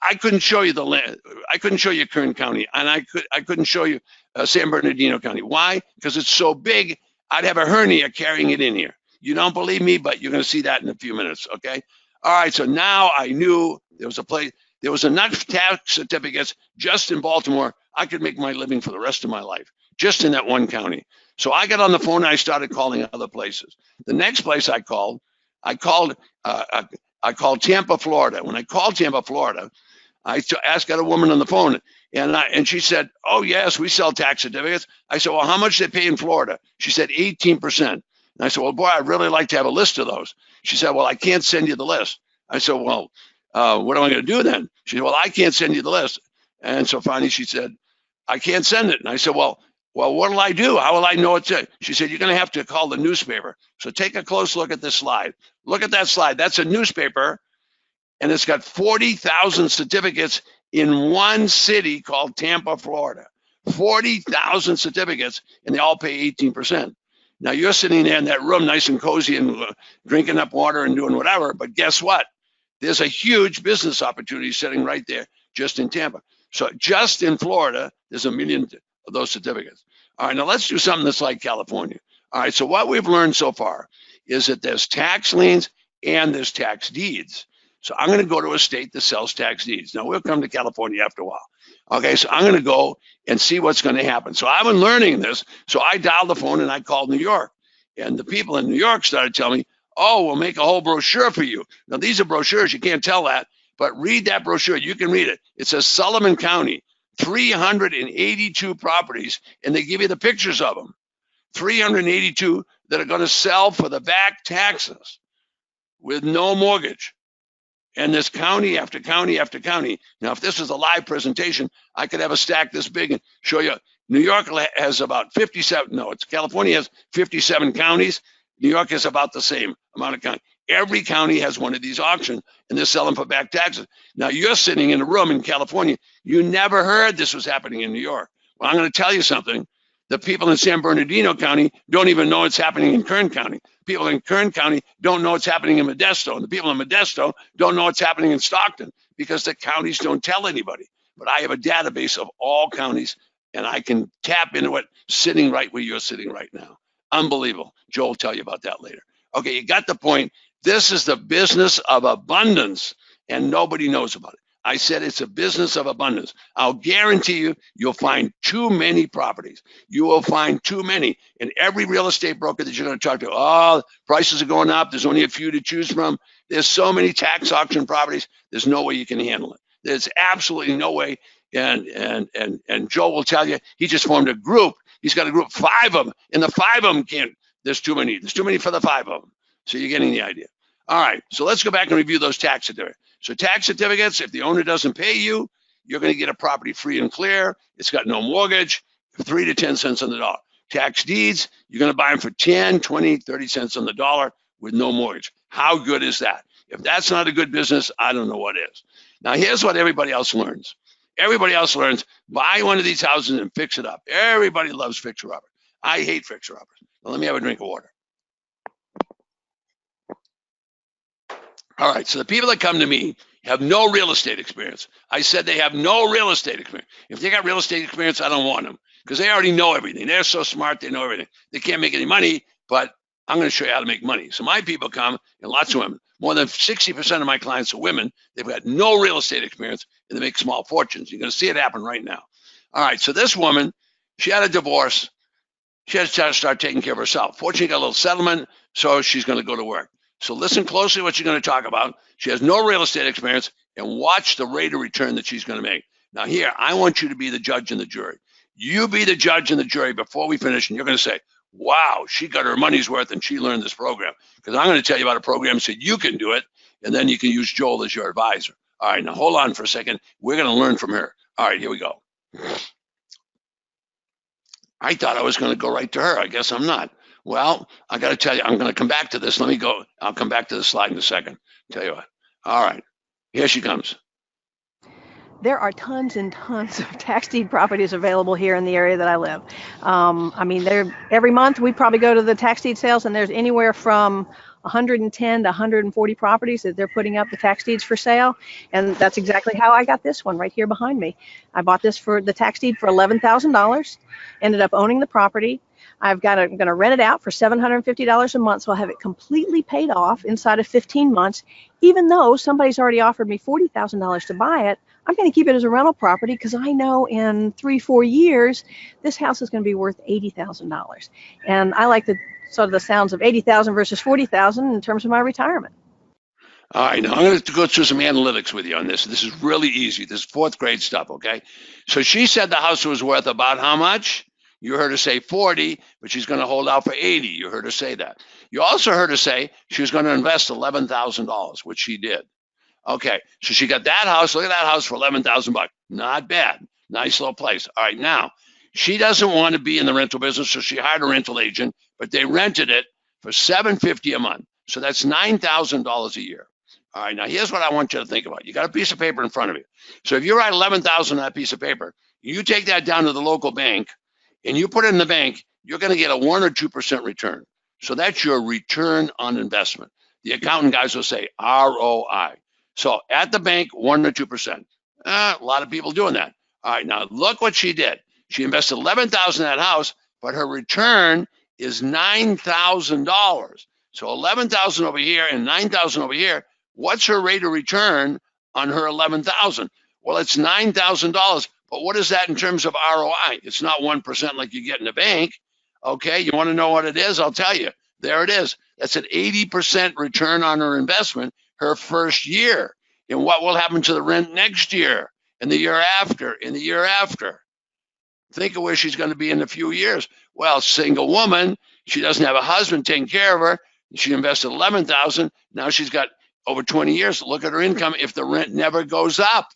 I couldn't show you the land. I couldn't show you Kern County, and I couldn't show you San Bernardino County. Why? Because it's so big, I'd have a hernia carrying it in here. You don't believe me, but you're going to see that in a few minutes, okay? All right, so now I knew there was a place, there was enough tax certificates just in Baltimore, I could make my living for the rest of my life, just in that one county. So I got on the phone and I started calling other places. The next place I called Tampa, Florida. When I called Tampa, Florida, I got a woman on the phone, and she said, oh, yes, we sell tax certificates. I said, well, how much they pay in Florida? She said, 18%. And I said, well, boy, I'd really like to have a list of those. She said, well, I can't send you the list. I said, well, what am I going to do then? She said, well, I can't send you the list. And so finally she said, I can't send it. And I said, well, what will I do? How will I know it's it? She said, you're going to have to call the newspaper. So take a close look at this slide. Look at that slide. That's a newspaper, and it's got 40,000 certificates in one city called Tampa, Florida. 40,000 certificates, and they all pay 18%. Now, you're sitting there in that room nice and cozy and drinking up water and doing whatever, but guess what? There's a huge business opportunity sitting right there just in Tampa. So just in Florida, there's 1 million of those certificates. All right, now let's do something that's like California. All right, so what we've learned so far is that there's tax liens and there's tax deeds. So I'm going to go to a state that sells tax deeds. Now, we'll come to California after a while. Okay, so I'm going to go and see what's going to happen. So I've been learning this. So I dialed the phone and I called New York. And the people in New York started telling me, oh, we'll make a whole brochure for you. Now, these are brochures. You can't tell that. But read that brochure. You can read it. It says Sullivan County, 382 properties, and they give you the pictures of them. 382 that are going to sell for the back taxes with no mortgage. And there's county after county after county. Now, if this was a live presentation, I could have a stack this big and show you. New York has about 57. No, California has 57 counties. New York has about the same amount of counties. Every county has one of these auctions, and they're selling for back taxes. Now, you're sitting in a room in California. You never heard this was happening in New York. Well, I'm going to tell you something. The people in San Bernardino County don't even know it's happening in Kern County. People in Kern County don't know what's happening in Modesto. And the people in Modesto don't know what's happening in Stockton because the counties don't tell anybody. But I have a database of all counties, and I can tap into it sitting right where you're sitting right now. Unbelievable. Joe will tell you about that later. Okay, you got the point. This is the business of abundance, and nobody knows about it. I said it's a business of abundance. I'll guarantee you, you'll find too many properties. You will find too many. And every real estate broker that you're going to talk to, oh, prices are going up. There's only a few to choose from. There's so many tax auction properties. There's no way you can handle it. There's absolutely no way. And Joe will tell you, he just formed a group. He's got a group, 5 of them. And the 5 of them can't, there's too many. There's too many for the 5 of them. So you're getting the idea. All right, so let's go back and review those tax certificates. So tax certificates, if the owner doesn't pay you, you're going to get a property free and clear. It's got no mortgage, 3 to 10 cents on the dollar. Tax deeds, you're going to buy them for 10, 20, 30 cents on the dollar with no mortgage. How good is that? If that's not a good business, I don't know what is. Now, here's what everybody else learns. Everybody else learns, buy one of these houses and fix it up. Everybody loves fixer-upper. I hate fixer-uppers. Now, let me have a drink of water. All right, so the people that come to me have no real estate experience. I said they have no real estate experience. If they got real estate experience, I don't want them because they already know everything. They're so smart, they know everything. They can't make any money, but I'm going to show you how to make money. So my people come, and lots of women. More than 60% of my clients are women. They've got no real estate experience, and they make small fortunes. You're going to see it happen right now. All right, so this woman, she had a divorce. She had to start taking care of herself. Fortunately, got a little settlement, so she's going to go to work. So listen closely to what she's going to talk about. She has no real estate experience, and watch the rate of return that she's going to make. Now here, I want you to be the judge and the jury. You be the judge and the jury before we finish, and you're going to say, wow, she got her money's worth and she learned this program. Because I'm going to tell you about a program so you can do it, and then you can use Joel as your advisor. All right, now hold on for a second. We're going to learn from her. All right, here we go. I thought I was going to go right to her. I guess I'm not. Well, I got to tell you, I'm going to come back to this. Let me go. I'll come back to the slide in a second. Tell you what. All right. Here she comes. There are tons and tons of tax deed properties available here in the area that I live. I mean, every month we probably go to the tax deed sales, and there's anywhere from 110 to 140 properties that they're putting up the tax deeds for sale. And that's exactly how I got this one right here behind me. I bought this for the tax deed for $11,000, ended up owning the property. I'm going to rent it out for $750 a month, so I'll have it completely paid off inside of 15 months. Even though somebody's already offered me $40,000 to buy it, I'm going to keep it as a rental property because I know in 3-4 years, this house is going to be worth $80,000. And I like the sort of the sounds of $80,000 versus $40,000 in terms of my retirement. All right, now I'm going to go through some analytics with you on this. This is really easy. This is 4th grade stuff, okay? So she said the house was worth about how much? You heard her say 40, but she's going to hold out for 80. You heard her say that. You also heard her say she was going to invest $11,000, which she did. Okay, so she got that house. Look at that house for $11,000. Not bad. Nice little place. All right, now, she doesn't want to be in the rental business, so she hired a rental agent, but they rented it for $750 a month. So that's $9,000 a year. All right, now here's what I want you to think about. You got a piece of paper in front of you. So if you write $11,000 on that piece of paper, you take that down to the local bank, and you put it in the bank, you're going to get a 1 or 2% return. So that's your return on investment. The accountant guys will say ROI. So at the bank, 1 or 2%. A lot of people doing that. All right, now look what she did. She invested $11,000 in that house, but her return is $9,000. So $11,000 over here and $9,000 over here. What's her rate of return on her $11,000? Well, it's $9,000. But what is that in terms of ROI? It's not 1% like you get in the bank. Okay, you want to know what it is? I'll tell you. There it is. That's an 80% return on her investment her first year. And what will happen to the rent next year and the year after and the year after? Think of where she's going to be in a few years. Well, single woman, she doesn't have a husband taking care of her. She invested $11,000. Now she's got over 20 years. Look at her income if the rent never goes up.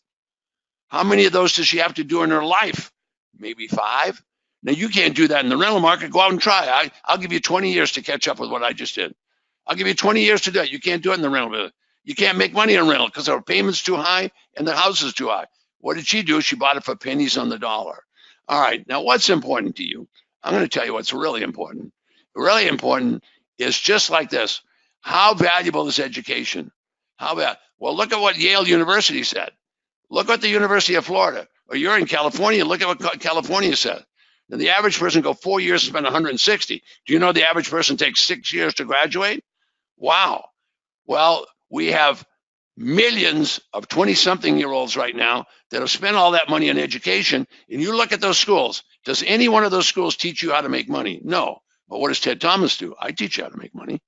How many of those does she have to do in her life? Maybe 5. Now, you can't do that in the rental market. Go out and try. I'll give you 20 years to catch up with what I just did. I'll give you 20 years to do it. You can't do it in the rental business. You can't make money in rental because our payment's too high and the house is too high. What did she do? She bought it for pennies on the dollar. All right. Now, what's important to you? I'm going to tell you what's really important. Really important is just like this. How valuable is education? How bad? Well, look at what Yale University said. Look what the University of Florida, or you're in California, look at what California said. Now, the average person go 4 years and spend 160. Do you know the average person takes 6 years to graduate? Wow. Well, we have millions of 20-something-year-olds right now that have spent all that money on education, and you look at those schools. Does any one of those schools teach you how to make money? No. But what does Ted.Thomas do? I teach you how to make money,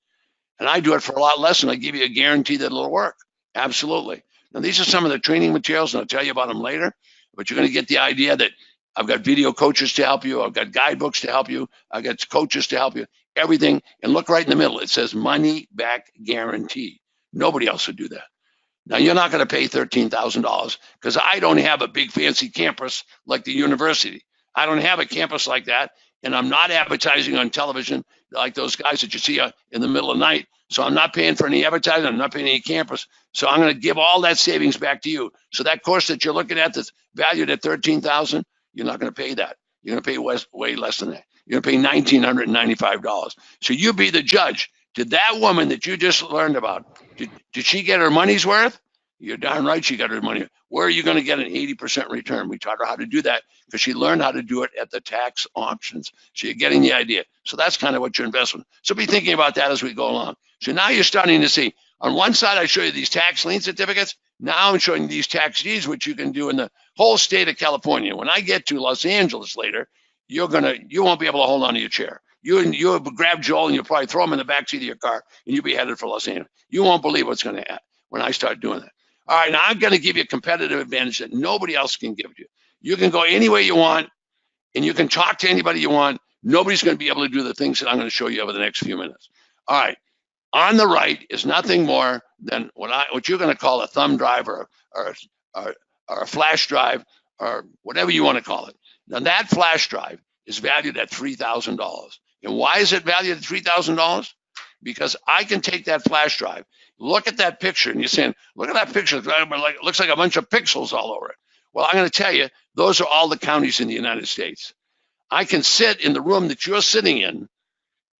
and I do it for a lot less, and I give you a guarantee that it'll work. Absolutely. Now, these are some of the training materials, and I'll tell you about them later, but you're going to get the idea that I've got video coaches to help you. I've got guidebooks to help you. I've got coaches to help you, everything. And look right in the middle. It says money back guarantee. Nobody else would do that. Now, you're not going to pay $13,000 because I don't have a big fancy campus like the university. I don't have a campus like that, and I'm not advertising on television like those guys that you see in the middle of the night. So I'm not paying for any advertising. I'm not paying any campus. So I'm going to give all that savings back to you. So that course that you're looking at that's valued at $13,000, you're not going to pay that. You're going to pay way less than that. You're going to pay $1,995. So you be the judge. Did that woman that you just learned about, did she get her money's worth? You're darn right she got her money. Where are you going to get an 80% return? We taught her how to do that because she learned how to do it at the tax auctions. So you're getting the idea. So that's kind of what your investment. So be thinking about that as we go along. So now you're starting to see, on one side, I show you these tax lien certificates. Now I'm showing you these tax deeds, which you can do in the whole state of California. When I get to Los Angeles later, you won't be able to hold on to your chair. You'll grab Joel and you'll probably throw him in the backseat of your car and you'll be headed for Los Angeles. You won't believe what's going to happen when I start doing that. All right, now I'm going to give you a competitive advantage that nobody else can give you. You can go any way you want, and you can talk to anybody you want. Nobody's going to be able to do the things that I'm going to show you over the next few minutes. All right, on the right is nothing more than what you're going to call a thumb drive or a flash drive or whatever you want to call it. Now that flash drive is valued at $3,000. And why is it valued at $3,000? Because I can take that flash drive, look at that picture, and you're saying, look at that picture. It looks like a bunch of pixels all over it. Well, I'm going to tell you, those are all the counties in the United States. I can sit in the room that you're sitting in,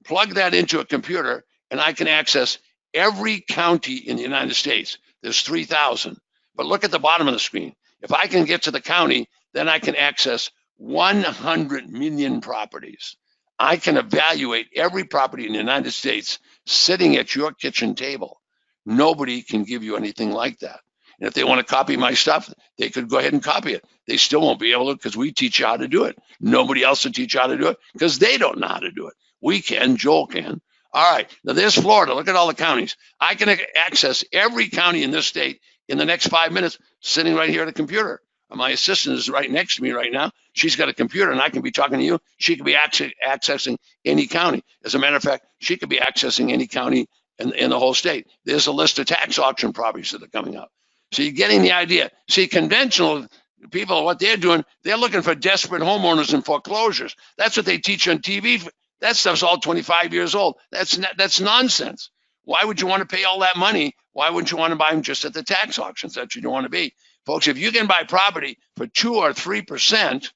plug that into a computer, and I can access every county in the United States. There's 3,000. But look at the bottom of the screen. If I can get to the county, then I can access 100 million properties. I can evaluate every property in the United States sitting at your kitchen table. Nobody can give you anything like that. And if they want to copy my stuff, they could go ahead and copy it. They still won't be able to because we teach you how to do it. Nobody else will teach you how to do it because they don't know how to do it. We can, Joel can. All right, now there's Florida. Look at all the counties. I can access every county in this state in the next 5 minutes sitting right here at a computer. My assistant is right next to me right now. She's got a computer and I can be talking to you. She could be accessing any county. As a matter of fact, she could be accessing any county in the whole state. There's a list of tax auction properties that are coming up. So you're getting the idea. See, conventional people, what they're doing, they're looking for desperate homeowners and foreclosures. That's what they teach on TV. That stuff's all 25 years old. That's nonsense. Why would you want to pay all that money? Why wouldn't you want to buy them just at the tax auctions? That's what you don't want to be. Folks, if you can buy property for 2 or 3%,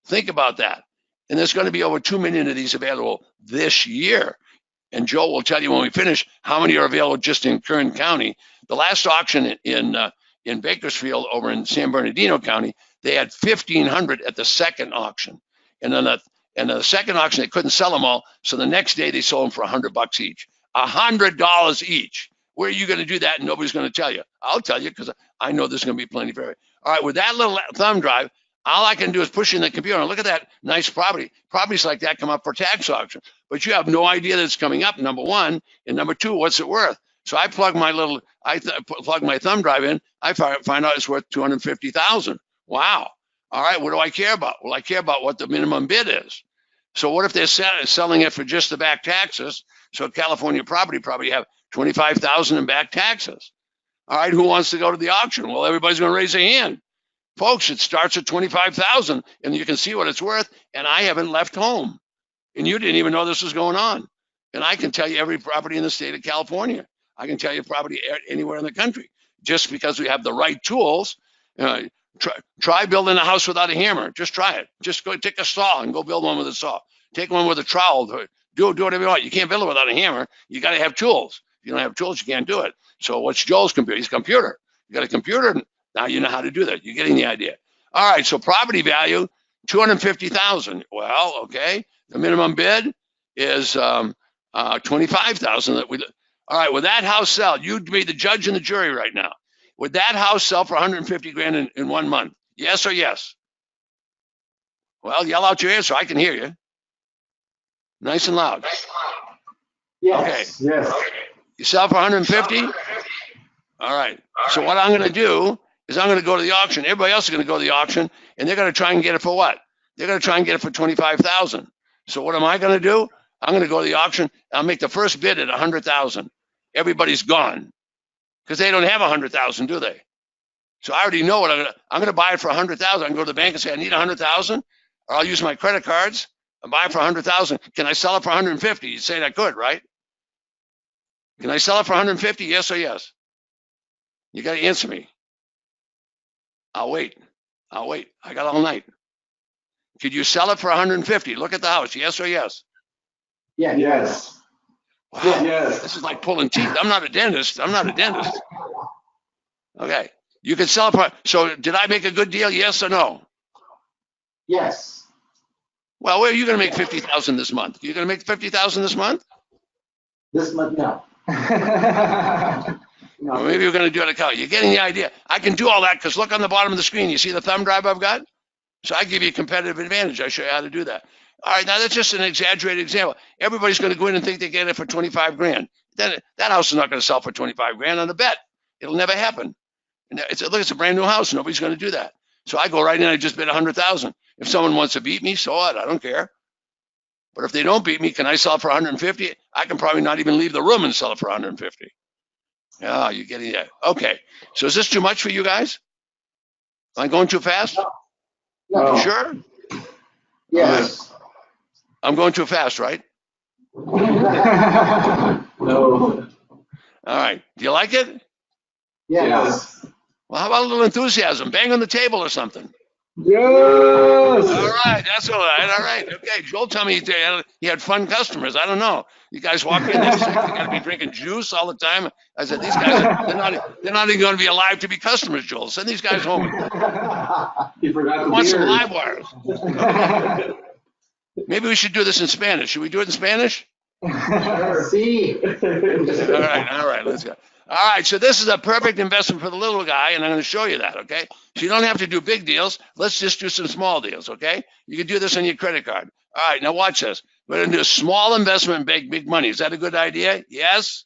think about that. And there's going to be over 2 million of these available this year. And Joe will tell you when we finish how many are available just in Kern County. The last auction in Bakersfield over in San Bernardino County, they had 1,500 at the second auction. And then the second auction, they couldn't sell them all. So the next day they sold them for $100 each. $100 each. Where are you going to do that? And nobody's going to tell you. I'll tell you because I know there's going to be plenty for it. All right, with that little thumb drive, all I can do is push in the computer and look at that nice property. Properties like that come up for tax auction, but you have no idea that it's coming up, number one. And number two, what's it worth? So I plug my plug my thumb drive in. I find out it's worth $250,000. Wow. All right, what do I care about? Well, I care about what the minimum bid is. So what if they're selling it for just the back taxes? So California property probably have $25,000 in back taxes. All right, who wants to go to the auction? Well, everybody's going to raise their hand. Folks, it starts at $25,000 and you can see what it's worth. And I haven't left home. And you didn't even know this was going on. And I can tell you every property in the state of California. I can tell you property anywhere in the country just because we have the right tools. Try building a house without a hammer. Just try it. Just go take a saw and go build one with a saw. Take one with a trowel. Do whatever you want. You can't build it without a hammer. You got to have tools. If you don't have tools, you can't do it. So what's Joel's computer? He's a computer. You got a computer. Now you know how to do that. You're getting the idea. All right. So property value, $250,000. Well, okay. The minimum bid is $25,000. All right. Would that house sell? You'd be the judge and the jury right now. Would that house sell for 150 grand in 1 month? Yes or yes? Well, yell out your answer. I can hear you. Nice and loud. Yes. Okay. Yes. You sell for 150? All right. So what I'm going to do is I'm going to go to the auction. Everybody else is going to go to the auction, and they're going to try and get it for what? They're going to try and get it for $25,000. So what am I going to do? I'm going to go to the auction. I'll make the first bid at $100,000. Everybody's gone because they don't have $100,000, do they? So I already know what I'm going to buy it for $100,000. I can go to the bank and say I need $100,000, or I'll use my credit cards and buy it for $100,000. Can I sell it for 150? You say I could, right? Can I sell it for 150? Yes or yes? You got to answer me. I'll wait. I got all night. Could you sell it for 150? Look at the house. Yes or yes? Yeah. Yes. Wow. Yes. This is like pulling teeth. I'm not a dentist. Okay. You can sell it for. So did I make a good deal? Yes or no? Yes. Well, where are you going to make 50,000 this month? You're going to make 50,000 this month? This month, no. No. Well, maybe we're going to do it account. You're getting the idea. I can do all that because look on the bottom of the screen. You see the thumb drive I've got? So I give you a competitive advantage. I show you how to do that. All right, now that's just an exaggerated example. Everybody's going to go in and think they get it for 25 grand. Then that house is not going to sell for 25 grand on a bet. It'll never happen. And look, it's a brand new house. Nobody's going to do that. So I go right in. I just bid 100,000. If someone wants to beat me, so what? I don't care. But if they don't beat me, can I sell it for 150? I can probably not even leave the room and sell it for 150. Oh, you're getting that. Okay. So is this too much for you guys? Am I going too fast? No. You sure? Yes. I'm going too fast, right? No. All right. Do you like it? Yes. Well, how about a little enthusiasm? Bang on the table or something. Yes. All right. That's all right. All right. Okay. Joel told me he had fun customers. I don't know. You guys walk in, they're got to be drinking juice all the time. I said, these guys, they're not even going to be alive to be customers, Joel. Send these guys home. You forgot the Want some beers. live wires. Maybe we should do this in Spanish. Should we do it in Spanish? See. All right, let's go. All right, so this is a perfect investment for the little guy, and I'm going to show you that, okay? So you don't have to do big deals. Let's just do some small deals, okay? You can do this on your credit card. All right, now watch this. We're going to do a small investment and big money. Is that a good idea? Yes?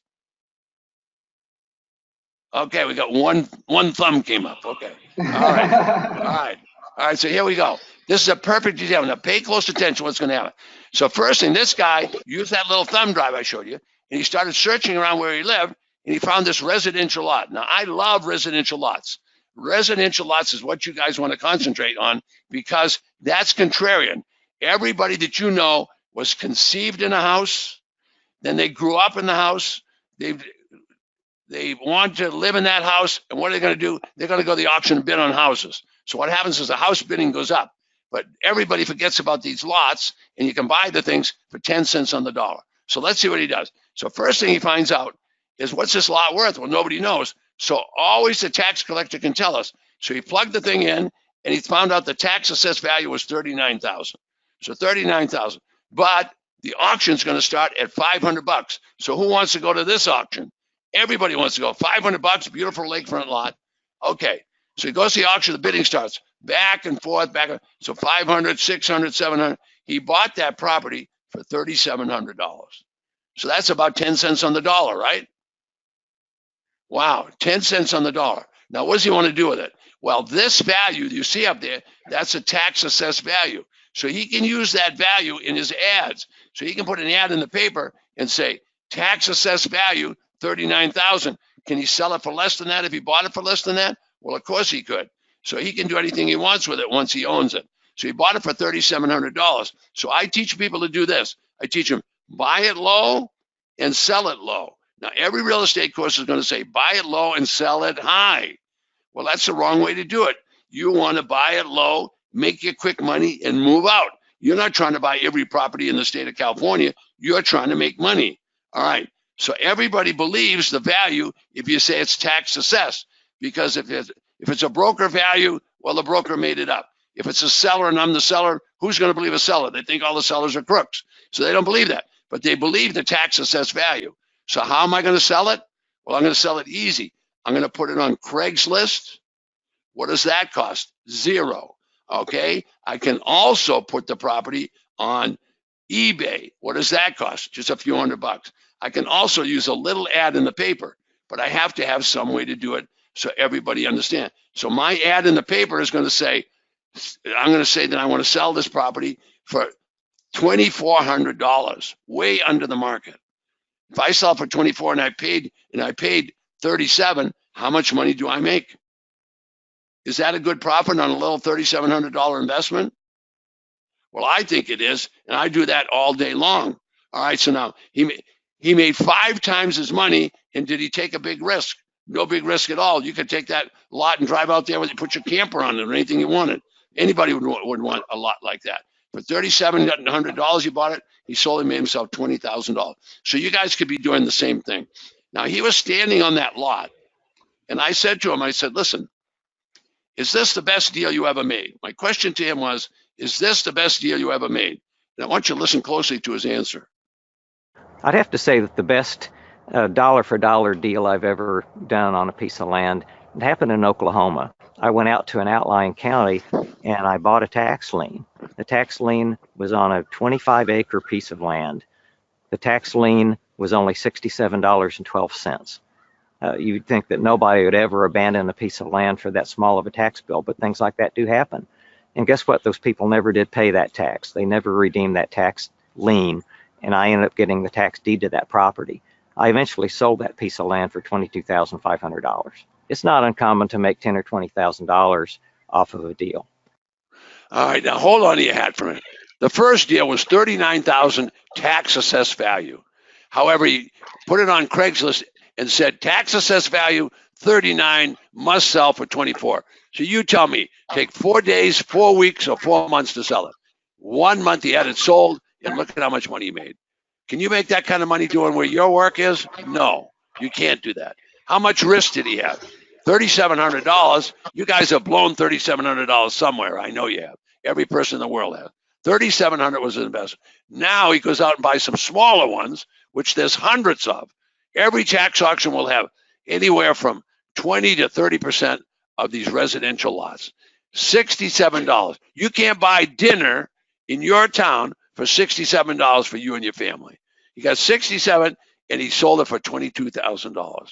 Okay, we got one thumb came up. Okay. All right, so here we go. This is a perfect example. Now pay close attention to what's going to happen. So first thing, this guy used that little thumb drive I showed you, and he started searching around where he lived, and he found this residential lot. Now, I love residential lots. Residential lots is what you guys want to concentrate on because that's contrarian. Everybody that you know was conceived in a house, then they grew up in the house, they want to live in that house, and what are they going to do? They're going to go to the auction and bid on houses. So what happens is the house bidding goes up, but everybody forgets about these lots, and you can buy the things for 10 cents on the dollar. So let's see what he does. So first thing he finds out is, what's this lot worth? Well, nobody knows. So always the tax collector can tell us. So he plugged the thing in, and he found out the tax assessed value was $39,000. So $39,000. But the auction's going to start at $500. So who wants to go to this auction? Everybody wants to go. $500, beautiful lakefront lot. Okay. So he goes to the auction, the bidding starts. Back and forth, So $500, $600, $700. He bought that property for $3,700. So that's about 10 cents on the dollar, right? Wow, 10 cents on the dollar. Now, what does he want to do with it? Well, this value you see up there, that's a tax assessed value. So he can use that value in his ads. So he can put an ad in the paper and say, tax assessed value, $39,000. Can he sell it for less than that if he bought it for less than that? Well, of course he could. So he can do anything he wants with it once he owns it. So he bought it for $3,700. So I teach people to do this. I teach them, buy it low and sell it low. Now, every real estate course is going to say, buy it low and sell it high. Well, that's the wrong way to do it. You want to buy it low, make your quick money, and move out. You're not trying to buy every property in the state of California. You're trying to make money. All right. So everybody believes the value if you say it's tax assessed, because if it's a broker value, well, the broker made it up. If it's a seller and I'm the seller, who's going to believe a seller? They think all the sellers are crooks. So they don't believe that, but they believe the tax assessed value. So how am I going to sell it? Well, I'm going to sell it easy. I'm going to put it on Craigslist. What does that cost? $0. Okay. I can also put the property on eBay. What does that cost? Just a few $100. I can also use a little ad in the paper, but I have to have some way to do it so everybody understands. So my ad in the paper is going to say, I'm going to say that I want to sell this property for $2,400, way under the market. If I sell for 24 and I paid 37, how much money do I make? Is that a good profit on a little $3,700 investment? Well, I think it is, and I do that all day long. All right, so now he made 5 times his money, and did he take a big risk? No big risk at all. You could take that lot and drive out there with you, put your camper on it or anything you wanted. Anybody would want a lot like that. For $3,700 he bought it, he sold and made himself $20,000. So you guys could be doing the same thing. Now, he was standing on that lot, and I said to him, I said, listen, is this the best deal you ever made? My question to him was, is this the best deal you ever made? And I want you to listen closely to his answer. I'd have to say that the best dollar for dollar deal I've ever done on a piece of land, it happened in Oklahoma. I went out to an outlying county and I bought a tax lien. The tax lien was on a 25-acre piece of land. The tax lien was only $67.12. You'd think that nobody would ever abandon a piece of land for that small of a tax bill, but things like that do happen. And guess what? Those people never did pay that tax. They never redeemed that tax lien, and I ended up getting the tax deed to that property. I eventually sold that piece of land for $22,500. It's not uncommon to make $10,000 or $20,000 off of a deal. All right, now hold on to your hat for a minute. The first deal was $39,000 tax assessed value. However, he put it on Craigslist and said tax assessed value 39, must sell for 24. So you tell me, take 4 days, 4 weeks, or 4 months to sell it. 1 month he had it sold, and look at how much money he made. Can you make that kind of money doing where your work is? No, you can't do that. How much risk did he have? $3,700. You guys have blown $3,700 somewhere. I know you have. Every person in the world has. $3,700 was an investment. Now he goes out and buys some smaller ones, which there's hundreds of. Every tax auction will have anywhere from 20 to 30% of these residential lots. $67. You can't buy dinner in your town for $67 for you and your family. He got $67 and he sold it for $22,000.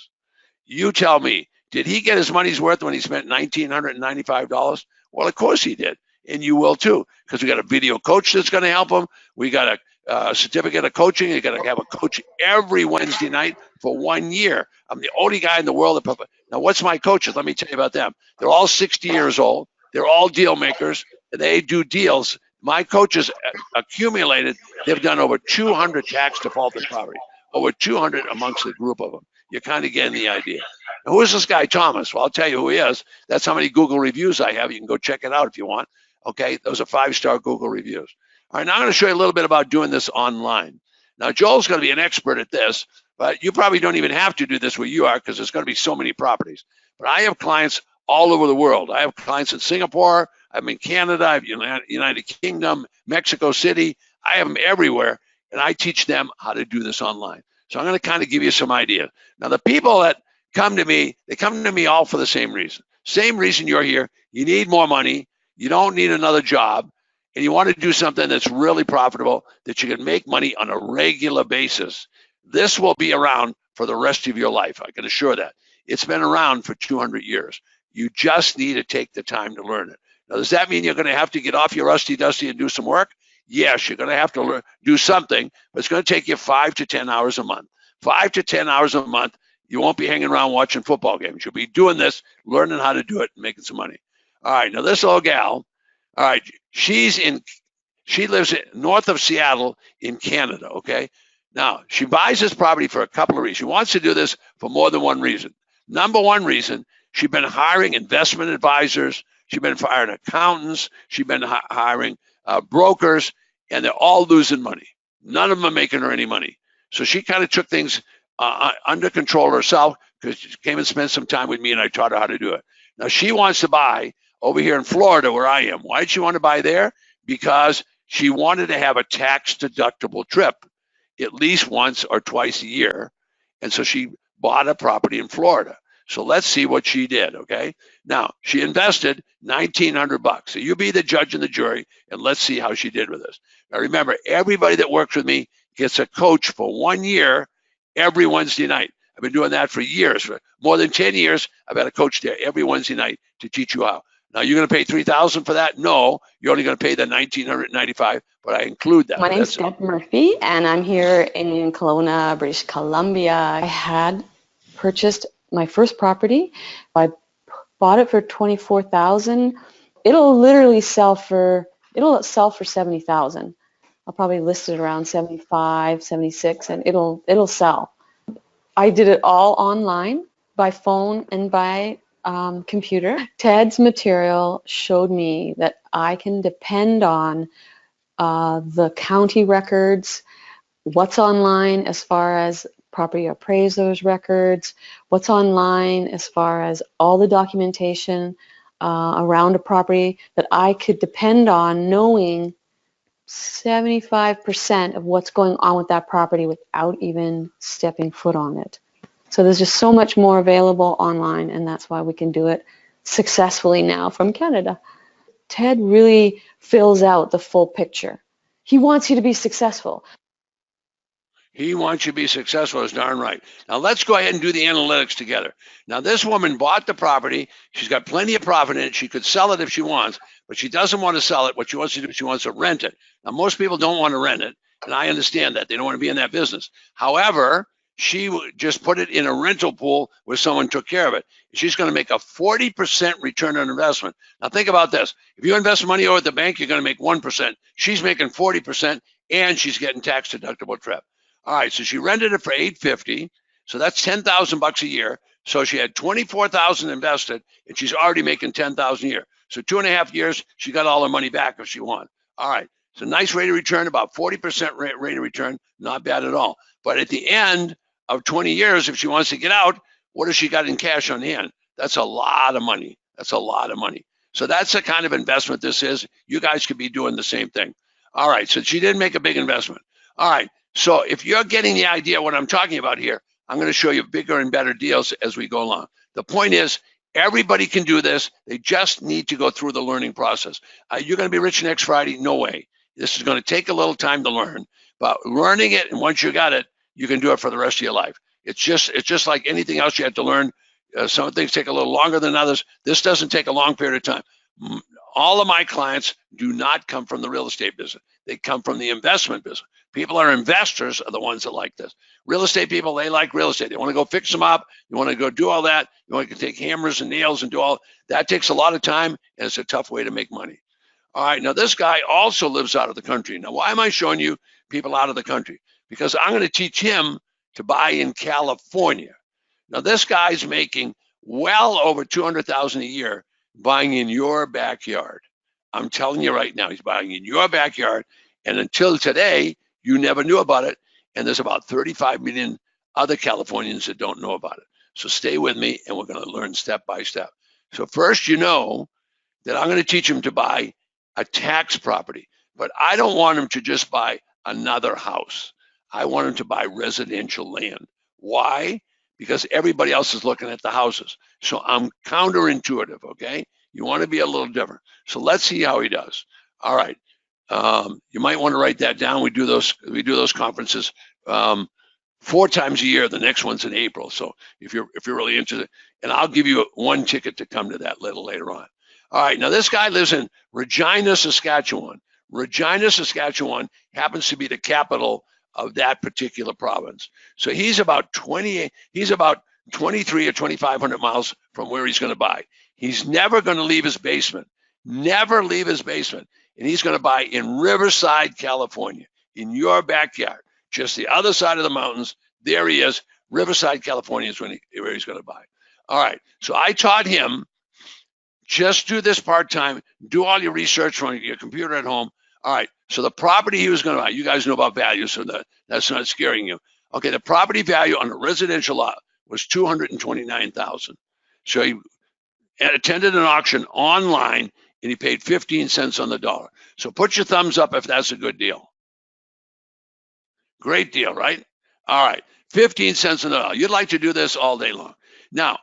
You tell me, did he get his money's worth when he spent $1,995? Well, of course he did. And you will too, because we got a video coach that's going to help him. We got a certificate of coaching. You got to have a coach every Wednesday night for 1 year. I'm the only guy in the world that. Now, what's my coaches? Let me tell you about them. They're all 60 years old. They're all deal makers. They do deals. My coaches accumulated. They've done over 200 tax defaulted property. Over 200 amongst the group of them. You're kind of getting the idea. Now, who is this guy, Thomas? Well, I'll tell you who he is. That's how many Google reviews I have. You can go check it out if you want. Okay, those are 5-star Google reviews. All right, now I'm going to show you a little bit about doing this online. Now, Joel's going to be an expert at this, but you probably don't even have to do this where you are because there's going to be so many properties. But I have clients all over the world. I have clients in Singapore. I'm in Canada. I have United Kingdom, Mexico City. I have them everywhere, and I teach them how to do this online. So I'm going to kind of give you some ideas. Now, the people that come to me, they come to me all for the same reason. Same reason you're here. You need more money. You don't need another job, and you want to do something that's really profitable, that you can make money on a regular basis. This will be around for the rest of your life. I can assure that. It's been around for 200 years. You just need to take the time to learn it. Now, does that mean you're going to have to get off your rusty dusty and do some work? Yes, you're going to have to do something, but it's going to take you 5 to 10 hours a month. 5 to 10 hours a month. You won't be hanging around watching football games. You'll be doing this, learning how to do it, and making some money. All right, now this old gal, all right, she lives north of Seattle in Canada, okay? Now, she buys this property for a couple of reasons. She wants to do this for more than one reason. Number one reason, she's been hiring investment advisors. She's been hiring accountants. She's been hiring brokers, and they're all losing money. None of them are making her any money. So she kind of took things under control herself, because she came and spent some time with me, and I taught her how to do it. Now she wants to buy over here in Florida, where I am. Why did she want to buy there? Because she wanted to have a tax-deductible trip at least once or twice a year. And so she bought a property in Florida. So let's see what she did, okay? Now, she invested $1,900. So you be the judge and the jury, and let's see how she did with this. Now, remember, everybody that works with me gets a coach for 1 year every Wednesday night. I've been doing that for years. For more than 10 years, I've had a coach there every Wednesday night to teach you how. Now, you're going to pay $3,000 for that? No, you're only going to pay the $1,995, but I include that. My name's Deb Murphy, and I'm here in Kelowna, British Columbia. I had purchased my first property. I bought it for $24,000. It'll literally sell for $70,000. I'll probably list it around 75, 76, and it'll sell. I did it all online, by phone and by computer. Ted's material showed me that I can depend on the county records, what's online as far as property appraisers records, what's online as far as all the documentation around a property, that I could depend on knowing 75% of what's going on with that property without even stepping foot on it. So there's just so much more available online, and that's why we can do it successfully now from Canada. Ted really fills out the full picture. He wants you to be successful. He wants you to be successful, is darn right. Now let's go ahead and do the analytics together. Now this woman bought the property. She's got plenty of profit in it. She could sell it if she wants, but she doesn't want to sell it. What she wants to do is she wants to rent it. Now most people don't want to rent it, and I understand that. They don't want to be in that business. However, she just put it in a rental pool where someone took care of it. She's going to make a 40% return on investment. Now think about this. If you invest money over at the bank, you're going to make 1%. She's making 40%, and she's getting tax-deductible trip. All right, so she rented it for $850, so that's $10,000 a year. So she had $24,000 invested, and she's already making $10,000 a year. So 2.5 years, she got all her money back if she won. All right, so nice rate of return, about 40% rate of return, not bad at all. But at the end of 20 years, if she wants to get out, what has she got in cash on hand? That's a lot of money. That's a lot of money. So that's the kind of investment this is. You guys could be doing the same thing. All right, so she didn't make a big investment. All right. So if you're getting the idea of what I'm talking about here, I'm going to show you bigger and better deals as we go along. The point is, everybody can do this. They just need to go through the learning process. You're going to be rich next Friday? No way. This is going to take a little time to learn, but learning it, and once you got it, you can do it for the rest of your life. It's just like anything else you have to learn. Some things take a little longer than others. This doesn't take a long period of time. All of my clients do not come from the real estate business. They come from the investment business. People are investors are the ones that like this. Real estate people, they like real estate. They want to go fix them up. You want to go do all that. You want to take hammers and nails and do all that. Takes a lot of time, and it's a tough way to make money. All right, now this guy also lives out of the country. Now, why am I showing you people out of the country? Because I'm going to teach him to buy in California. Now, this guy's making well over $200,000 a year buying in your backyard. I'm telling you right now, he's buying in your backyard. And until today, you never knew about it. And there's about 35 million other Californians that don't know about it. So stay with me, and we're going to learn step by step. So first, you know that I'm going to teach him to buy a tax property, but I don't want him to just buy another house. I want him to buy residential land. Why? Because everybody else is looking at the houses. So I'm counterintuitive, okay? You want to be a little different. So let's see how he does. All right. You might want to write that down. We do those conferences 4 times a year. The next one's in April. So if you're really interested, and I'll give you 1 ticket to come to that little later on. All right. Now this guy lives in Regina, Saskatchewan. Regina, Saskatchewan happens to be the capital of that particular province. So he's about 23 or 2,500 miles from where he's going to buy. He's never going to leave his basement. Never leave his basement. And he's going to buy in Riverside, California, in your backyard, just the other side of the mountains. There he is. Riverside, California is where he's going to buy. All right. So I taught him, just do this part-time, do all your research on your computer at home. All right. So the property he was going to buy, you guys know about value, so that's not scaring you. Okay. The property value on a residential lot was $229,000. So he attended an auction online and he paid 15 cents on the dollar. So put your thumbs up if that's a good deal. Great deal, right? All right. 15 cents on the dollar. You'd like to do this all day long. Now,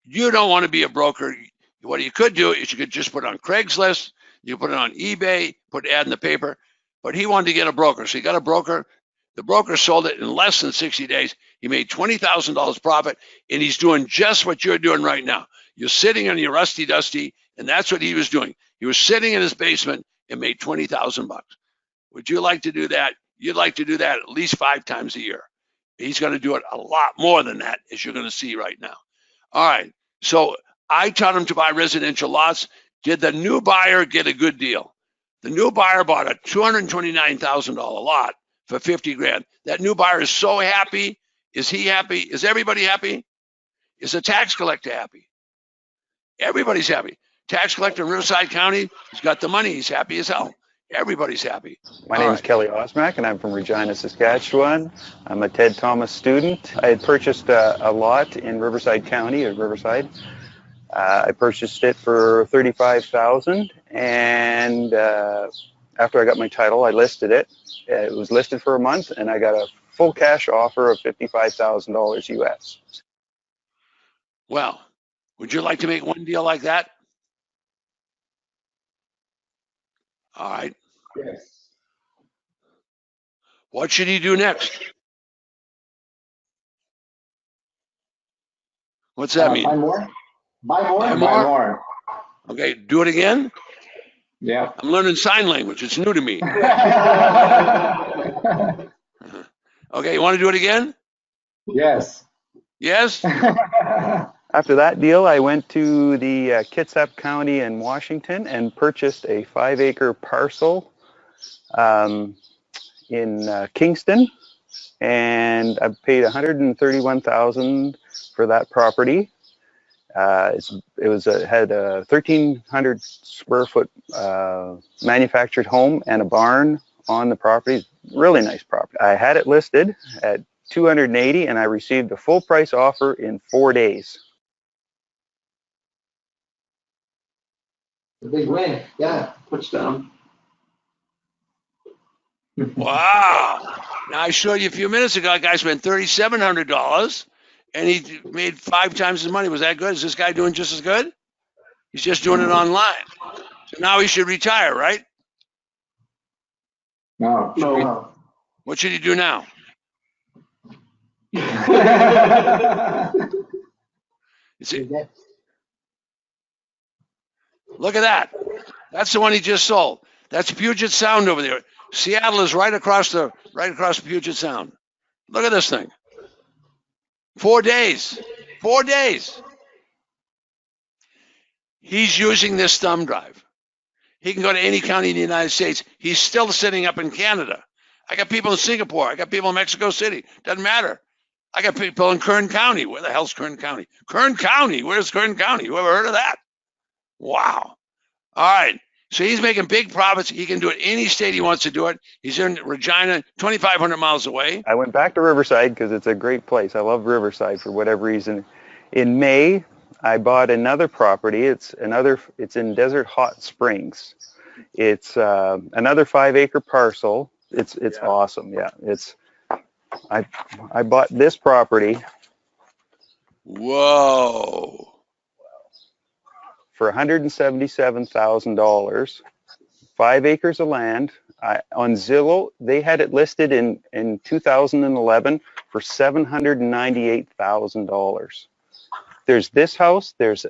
you don't want to be a broker. What you could do is you could just put it on Craigslist, you put it on eBay, put an ad in the paper, but he wanted to get a broker. So he got a broker. The broker sold it in less than 60 days. He made $20,000 profit, and he's doing just what you're doing right now. You're sitting on your rusty dusty, and that's what he was doing. He was sitting in his basement and made 20,000 bucks. Would you like to do that? You'd like to do that at least 5 times a year. He's going to do it a lot more than that, as you're going to see right now. All right. So I taught him to buy residential lots. Did the new buyer get a good deal? The new buyer bought a $229,000 lot for 50 grand. That new buyer is so happy. Is he happy? Is everybody happy? Is the tax collector happy? Everybody's happy. Tax collector in Riverside County, he's got the money. He's happy as hell. Everybody's happy. My name is Kelly Osmack, and I'm from Regina, Saskatchewan. I'm a Ted.Thomas student. I had purchased a lot in Riverside County, or Riverside. I purchased it for $35,000, and after I got my title, I listed it. It was listed for a month, and I got a full cash offer of $55,000 US. Well, would you like to make one deal like that? All right. Yes. What should he do next? What's that mean? Buy more? Buy more? Buy Buy more? more. Okay, do it again? Yeah. I'm learning sign language. It's new to me. Okay, you want to do it again? Yes. Yes? After that deal, I went to the Kitsap County in Washington and purchased a 5-acre parcel in Kingston, and I paid $131,000 for that property. It had a 1,300 square foot manufactured home and a barn on the property. Really nice property. I had it listed at $280,000, and I received a full price offer in 4 days. The big win. Yeah. Push down. Wow. Now, I showed you a few minutes ago, a guy spent $3,700 and he made 5 times his money. Was that good? Is this guy doing just as good? He's just doing it online. So now he should retire, right? No. What should he do now? See? Look at that. That's the one he just sold. That's Puget Sound over there. Seattle is right across Puget Sound. Look at this thing. 4 days. 4 days. He's using this thumb drive. He can go to any county in the United States. He's still sitting up in Canada. I got people in Singapore. I got people in Mexico City. Doesn't matter. I got people in Kern County. Where the hell's Kern County? Kern County. Where's Kern County? You ever heard of that? Wow. All right. So he's making big profits. He can do it any state he wants to do it. He's in Regina, 2,500 miles away. I went back to Riverside because it's a great place. I love Riverside for whatever reason. In May, I bought another property. It's in Desert Hot Springs. It's another 5-acre parcel. It's awesome. Yeah. I bought this property. Whoa. For $177,000, 5 acres of land. On Zillow, they had it listed in 2011 for $798,000. There's this house. There's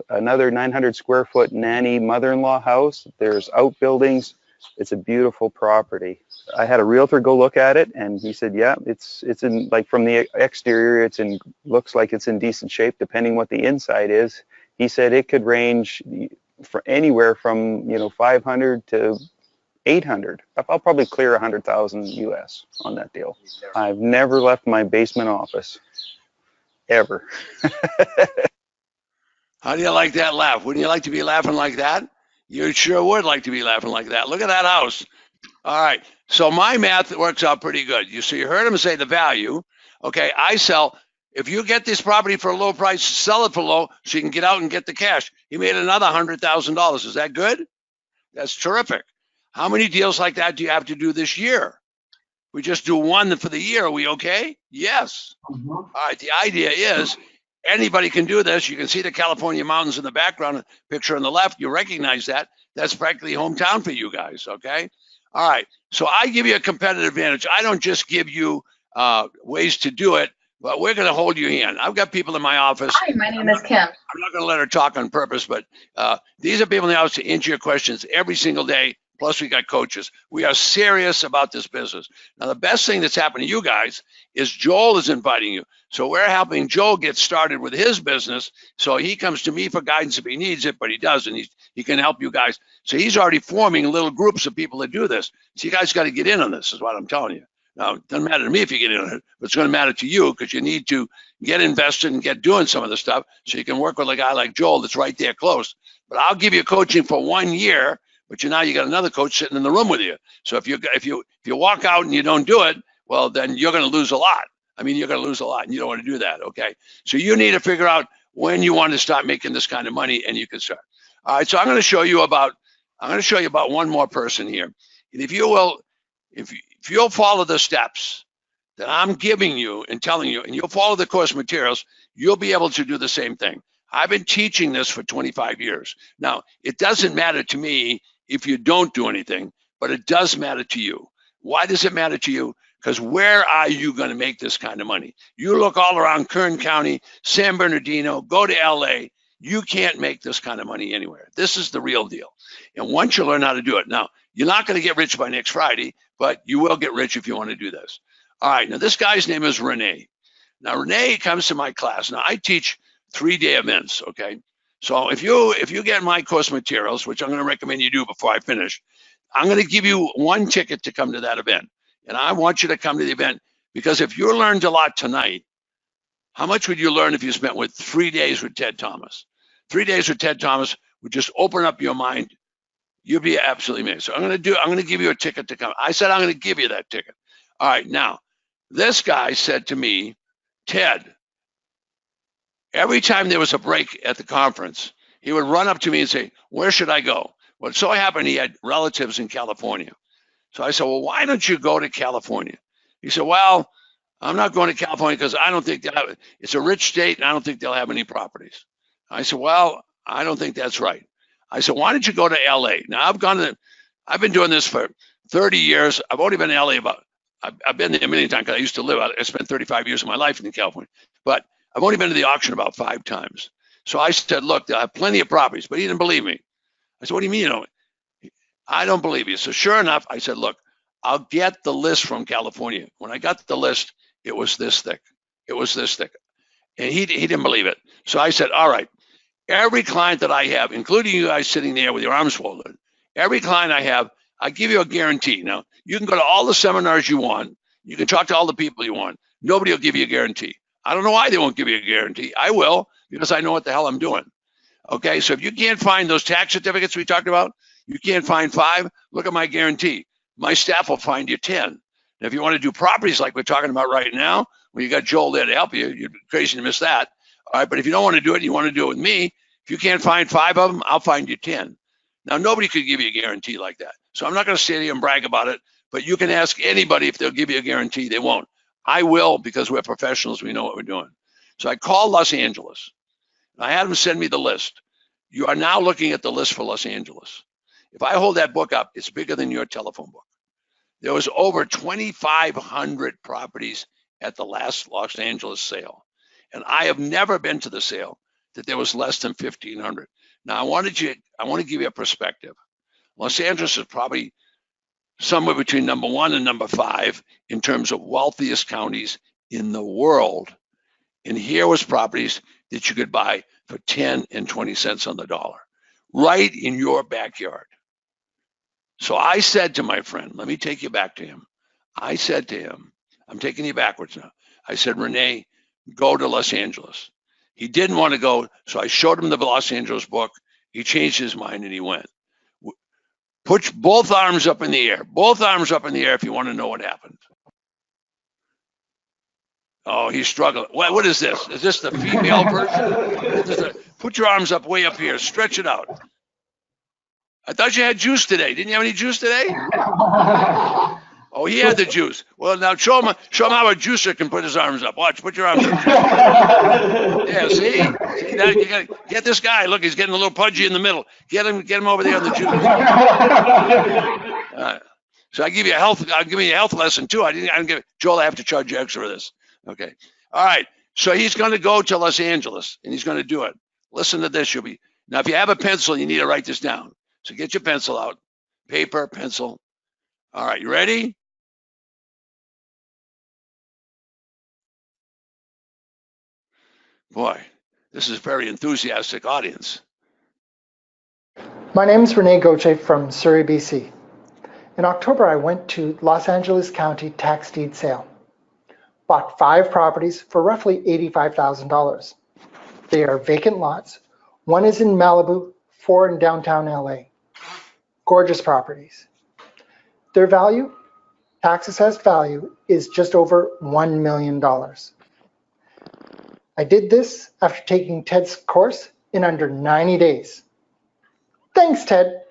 another 900 square foot nanny mother-in-law house. There's outbuildings. It's a beautiful property. I had a realtor go look at it, and he said, yeah, it's in, like, from the exterior, looks like it's in decent shape, depending what the inside is. He said it could range for anywhere from 500 to 800. I'll probably clear 100,000 US on that deal. I've never left my basement office, ever. How do you like that laugh? Wouldn't you like to be laughing like that? You sure would like to be laughing like that. Look at that house. All right. So my math works out pretty good. So you heard him say the value. Okay. I sell. If you get this property for a low price, sell it for low so you can get out and get the cash. He made another $100,000. Is that good? That's terrific. How many deals like that do you have to do this year? We just do one for the year. Are we okay? Yes. All right. The idea is anybody can do this. You can see the California mountains in the background, picture on the left. You recognize that. That's practically hometown for you guys. Okay. All right. So I give you a competitive advantage. I don't just give you ways to do it, but we're going to hold your hand. I've got people in my office. Hi, my name is Kim. I'm not going to let her talk on purpose, but these are people in the office to answer your questions every single day. Plus, we got coaches. We are serious about this business. Now, the best thing that's happened to you guys is Joel is inviting you. So we're helping Joel get started with his business. So he comes to me for guidance if he needs it, but he doesn't. He can help you guys. So he's already forming little groups of people that do this. So you guys got to get in on this, is what I'm telling you. Now, it doesn't matter to me if you get in on it, but it's going to matter to you because you need to get invested and get doing some of the stuff so you can work with a guy like Joel that's right there close. But I'll give you coaching for 1 year. But now you got another coach sitting in the room with you. So if you walk out and you don't do it, well, then you're going to lose a lot. I mean, you're going to lose a lot, and you don't want to do that. Okay. So you need to figure out when you want to start making this kind of money, and you can start. All right. So I'm going to show you about one more person here, and if you'll follow the steps that I'm giving you and telling you, and you'll follow the course materials, you'll be able to do the same thing. I've been teaching this for 25 years. Now, it doesn't matter to me if you don't do anything, but it does matter to you. Why does it matter to you? Because where are you going to make this kind of money? You look all around Kern County, San Bernardino, go to LA. You can't make this kind of money anywhere. This is the real deal. And once you learn how to do it, now, you're not going to get rich by next Friday, but you will get rich if you want to do this. All right, now this guy's name is Renee. Now, Renee comes to my class. Now, I teach 3-day events, okay? So if you get my course materials, which I'm going to recommend you do before I finish, I'm going to give you 1 ticket to come to that event. And I want you to come to the event because if you learned a lot tonight, how much would you learn if you spent with 3 days with Ted.Thomas? 3 days with Ted.Thomas would just open up your mind. You'll be absolutely amazed. So I'm going to give you a ticket to come. I said I'm going to give you that ticket. All right, now, this guy said to me, Ted, every time there was a break at the conference, he would run up to me and say, where should I go? Well, it so happened he had relatives in California. So I said, well, why don't you go to California? He said, well, I'm not going to California because I don't think it's a rich state and I don't think they'll have any properties. I said, well, I don't think that's right. I said, why don't you go to LA? Now I've been doing this for 30 years. I've only been to LA I've been there a million times because I used to live out. I spent 35 years of my life in California, but I've only been to the auction about 5 times. So I said, look, I have plenty of properties, but he didn't believe me. I said, what do you mean you don't? I don't believe you. So sure enough, I said, look, I'll get the list from California. When I got the list, it was this thick. It was this thick. And he didn't believe it. So I said, all right, every client that I have, including you guys sitting there with your arms folded, every client I have, I give you a guarantee. Now, you can go to all the seminars you want. You can talk to all the people you want. Nobody will give you a guarantee. I don't know why they won't give you a guarantee. I will, because I know what the hell I'm doing. Okay, so if you can't find those tax certificates we talked about, you can't find 5, look at my guarantee. My staff will find you 10. And if you want to do properties like we're talking about right now, well, you got Joel there to help you. You'd be crazy to miss that. All right, but if you don't want to do it, you want to do it with me, if you can't find 5 of them, I'll find you 10. Now, nobody could give you a guarantee like that. So I'm not going to sit here and brag about it, but you can ask anybody if they'll give you a guarantee. They won't. I will, because we're professionals. We know what we're doing. So I called Los Angeles. I had them send me the list. You are now looking at the list for Los Angeles. If I hold that book up, it's bigger than your telephone book. There was over 2,500 properties at the last Los Angeles sale. And I have never been to the sale that there was less than 1,500. Now, I want to give you a perspective. Los Angeles is probably somewhere between number 1 and number 5 in terms of wealthiest counties in the world. And here was properties that you could buy for 10 and 20 cents on the dollar, right in your backyard. So I said to my friend, let me take you back to him. I said to him, I'm taking you backwards now. I said, Renee, go to Los Angeles. He didn't want to go, so I showed him the Los Angeles book. He changed his mind and he went. Put both arms up in the air. Both arms up in the air if you want to know what happened. Oh, he's struggling. What is this? Is this the female version? Put your arms up way up here. Stretch it out. I thought you had juice today. Didn't you have any juice today? Oh, he had the juice. Well, now show him how a juicer can put his arms up. Watch. Put your arms up. Yeah, see? Now you gotta get this guy. Look, he's getting a little pudgy in the middle. Get him over there on the juice. So I'll give you a health lesson too. I didn't give Joel. I have to charge you extra for this. Okay. All right. So he's going to go to Los Angeles and he's going to do it. Listen to this. Now, if you have a pencil, you need to write this down. So get your pencil out, paper, pencil. All right. You ready? Boy, this is a very enthusiastic audience. My name is Rene Gauthier from Surrey, BC. In October, I went to Los Angeles County tax deed sale. Bought 5 properties for roughly $85,000. They are vacant lots. 1 is in Malibu, 4 in downtown LA. Gorgeous properties. Their value, tax assessed value, is just over $1 million. I did this after taking Ted's course in under 90 days. Thanks, Ted.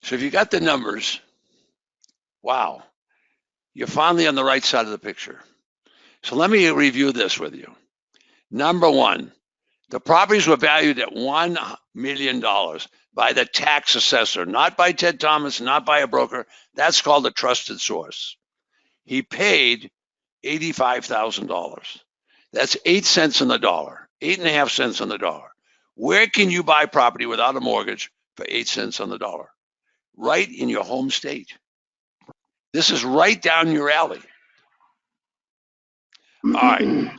So if you got the numbers, wow, you're finally on the right side of the picture. So let me review this with you. Number 1, the properties were valued at $1 million by the tax assessor, not by Ted.Thomas, not by a broker. That's called a trusted source. He paid $85,000. That's 8 cents on the dollar, 8.5 cents on the dollar. Where can you buy property without a mortgage for 8 cents on the dollar? Right in your home state. This is right down your alley. All right,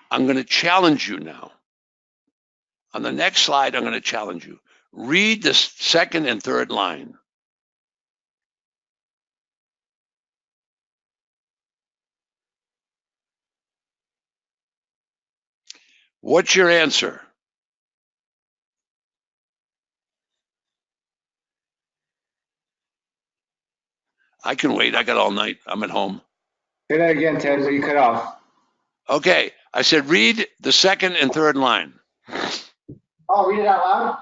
I'm going to challenge you now. On the next slide, I'm going to challenge you. Read the second and third line. What's your answer? I can wait. I got all night. I'm at home. Say that again, Ted, but you cut off. Okay. I said read the second and third line. Oh, read it out loud?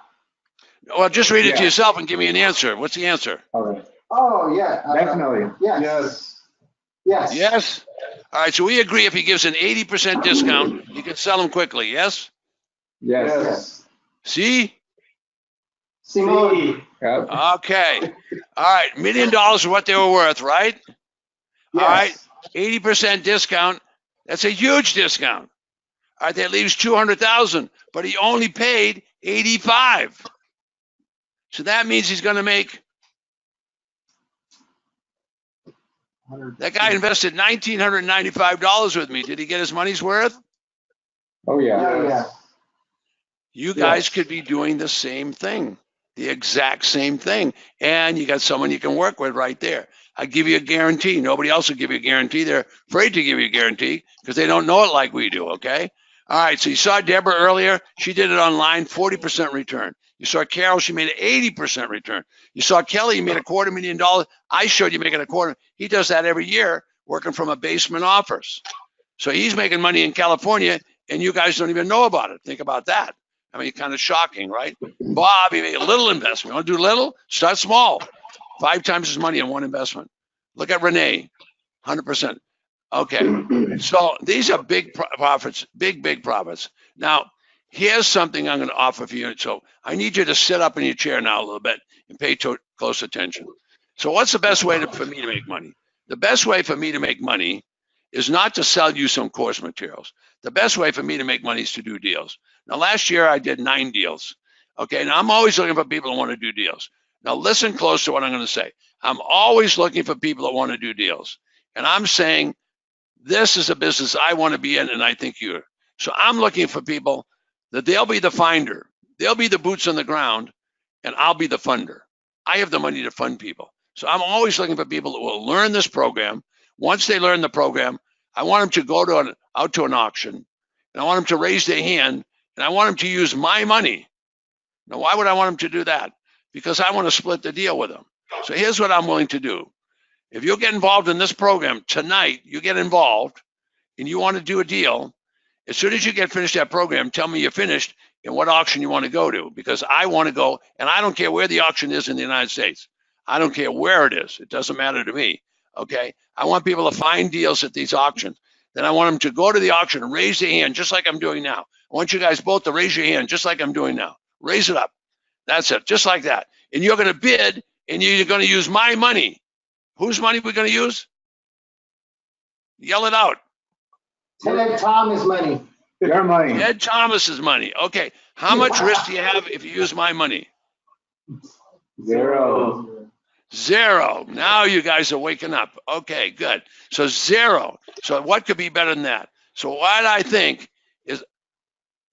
Well, just read it to yourself and give me an answer. What's the answer? All right. Oh, yeah. Definitely. Yes. Yes. Yes? All right. So we agree if he gives an 80% discount, you can sell him quickly. Yes? Yes. See? Simone. Yep. Okay. All right. $1 million is what they were worth, right? Yes. All right. 80% discount. That's a huge discount. All right. That leaves $200,000, but he only paid $85,000. So that means he's going to make. That guy invested $1,995 with me. Did he get his money's worth? Oh, yeah. Yeah. You guys could be doing the same thing, the exact same thing. And you got someone you can work with right there. I give you a guarantee. Nobody else will give you a guarantee. They're afraid to give you a guarantee because they don't know it like we do, okay? All right, so you saw Deborah earlier. She did it online, 40% return. You saw Carol, she made an 80% return. You saw Kelly, he made $250,000. I showed you making a quarter. He does that every year, working from a basement office. So he's making money in California, and you guys don't even know about it. Think about that. I mean, kind of shocking, right? Bob, he made a little investment. You want to do little? Start small. 5 times his money in one investment. Look at Renee, 100%. Okay, so these are big profits, big profits. Now, here's something I'm going to offer for you. So I need you to sit up in your chair now a little bit and pay close attention. So what's the best way for me to make money? The best way for me to make money is not to sell you some course materials. The best way for me to make money is to do deals. Now, last year I did 9 deals. Okay, now I'm always looking for people who want to do deals. Now, listen close to what I'm going to say. I'm always looking for people that want to do deals. And I'm saying, this is a business I want to be in, and I think you're. So I'm looking for people that they'll be the finder. They'll be the boots on the ground, and I'll be the funder. I have the money to fund people. So I'm always looking for people that will learn this program. Once they learn the program, I want them to go out to an auction, and I want them to raise their hand, and I want them to use my money Now, why would I want them to do that? Because I want to split the deal with them. So here's what I'm willing to do. If you get involved in this program tonight, you get involved and you want to do a deal, as soon as you get finished that program, tell me you're finished and what auction you want to go to, because I want to go, and I don't care where the auction is in the United States. I don't care where it is. It doesn't matter to me, okay? I want people to find deals at these auctions. Then I want them to go to the auction and raise their hand just like I'm doing now. I want you guys both to raise your hand just like I'm doing now. Raise it up. That's it, just like that. And you're going to bid, and you're going to use my money. Whose money we're going to use? Yell it out. Ted.Thomas money. Your money. Ted.Thomas's money. Okay. How much risk do you have if you use my money? Zero. Zero. Now you guys are waking up. Okay, good. So zero. So what could be better than that? So what I think is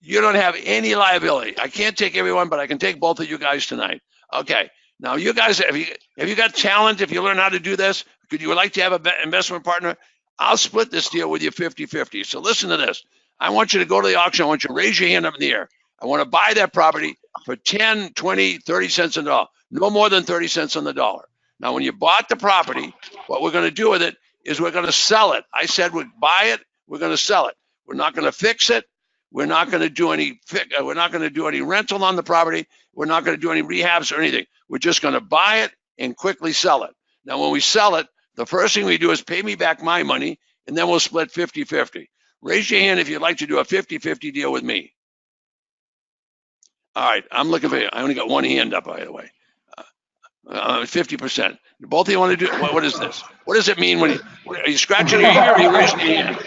you don't have any liability. I can't take everyone, but I can take both of you guys tonight. Okay. Now you guys, have you got talent? If you learn how to do this, could you like to have an investment partner? I'll split this deal with you 50-50. So listen to this. I want you to go to the auction. I want you to raise your hand up in the air. I want to buy that property for 10, 20, 30 cents on the dollar. No more than 30 cents on the dollar. Now, when you bought the property, what we're going to do with it is we're going to sell it. I said we'd buy it. We're going to sell it. We're not going to fix it. We're not going to do any. We're not going to do any rental on the property. We're not going to do any rehabs or anything. We're just going to buy it and quickly sell it. Now, when we sell it, the first thing we do is pay me back my money, and then we'll split 50-50. Raise your hand if you'd like to do a 50-50 deal with me. All right, I'm looking for you. I only got one hand up, by the way. 50%. Both of you want to do, what is this? What does it mean when are you scratching your ear or are you raising your hand?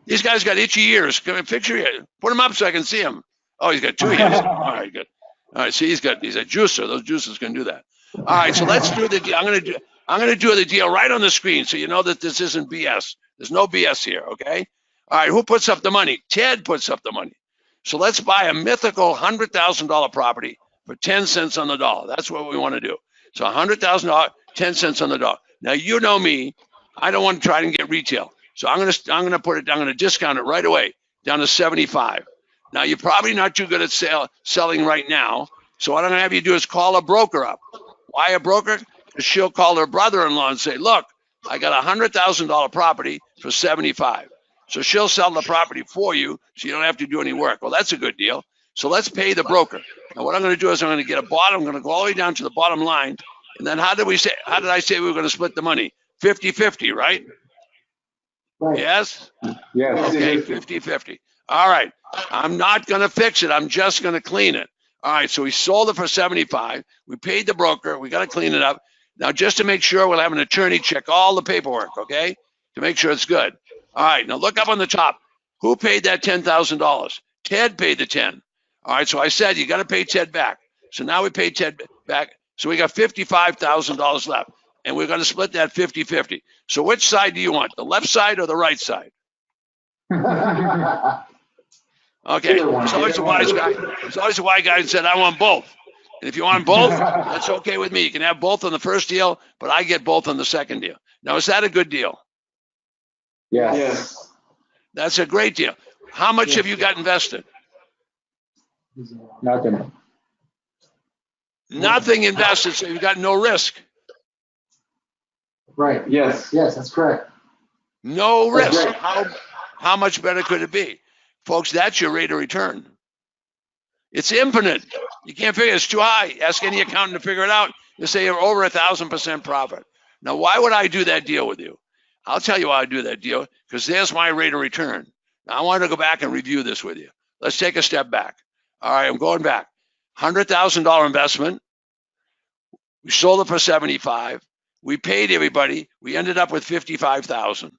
These guys got itchy ears. Come and fix your ear. Put them up so I can see them. Oh, he's got two ears. All right, good. All right, see, he's a juicer. Those juicers can do that. All right, so let's do the deal. I'm gonna do the deal right on the screen so you know that this isn't BS. There's no BS here, okay? All right, who puts up the money? Ted puts up the money. So let's buy a mythical $100,000 property for 10 cents on the dollar. That's what we want to do. So $100,000, 10 cents on the dollar. Now you know me. I don't want to try and get retail. So I'm gonna discount it right away down to 75. Now you're probably not too good at selling right now. So what I'm gonna have you do is call a broker up. Why a broker? Because she'll call her brother-in-law and say, look, I got a $100,000 property for 75. So she'll sell the property for you so you don't have to do any work. Well, that's a good deal. So let's pay the broker. Now what I'm going to do is I'm going to get I'm going to go all the way down to the bottom line. And then how did I say we were going to split the money? 50-50, right? Right. Yes? Yes. Okay, 50-50. All right. I'm not going to fix it. I'm just going to clean it. All right. So we sold it for 75. We paid the broker. We got to clean it up. Now, just to make sure, we'll have an attorney check all the paperwork, okay? To make sure it's good. All right. Now look up on the top. Who paid that $10,000? Ted paid the 10. All right. So I said, you got to pay Ted back. So now we paid Ted back. So we got $55,000 left. And we're going to split that 50-50. So which side do you want? The left side or the right side? Okay. There's always a wise guy. There's always a wise guy who said, I want both. And if you want both, that's okay with me. You can have both on the first deal, but I get both on the second deal. Now, is that a good deal? Yes. That's a great deal. How much have you got invested? Nothing. Nothing invested, so you've got no risk. Right. Yes. Yes, that's correct. No risk. How much better could it be? Folks, that's your rate of return. It's infinite. You can't figure it. It's too high. Ask any accountant to figure it out. You'll say you're over 1,000% profit. Now, why would I do that deal with you? I'll tell you why I do that deal, because there's my rate of return. Now, I want to go back and review this with you. Let's take a step back. All right, I'm going back. $100,000 investment. We sold it for 75. We paid everybody. We ended up with 55,000.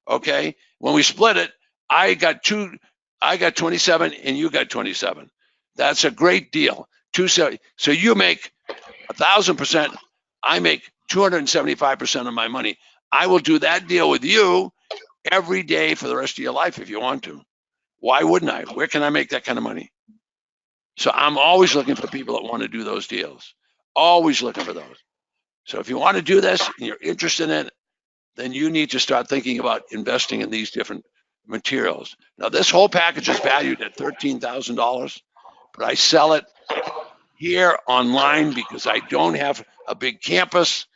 Okay. When we split it, I got 27 and you got 27. That's a great deal. So you make 1,000%. I make 275% of my money. I will do that deal with you every day for the rest of your life if you want to. Why wouldn't I? Where can I make that kind of money? So I'm always looking for people that want to do those deals. Always looking for those. So if you want to do this and you're interested in it, then you need to start thinking about investing in these different materials. Now, this whole package is valued at $13,000, but I sell it here online because I don't have a big campus.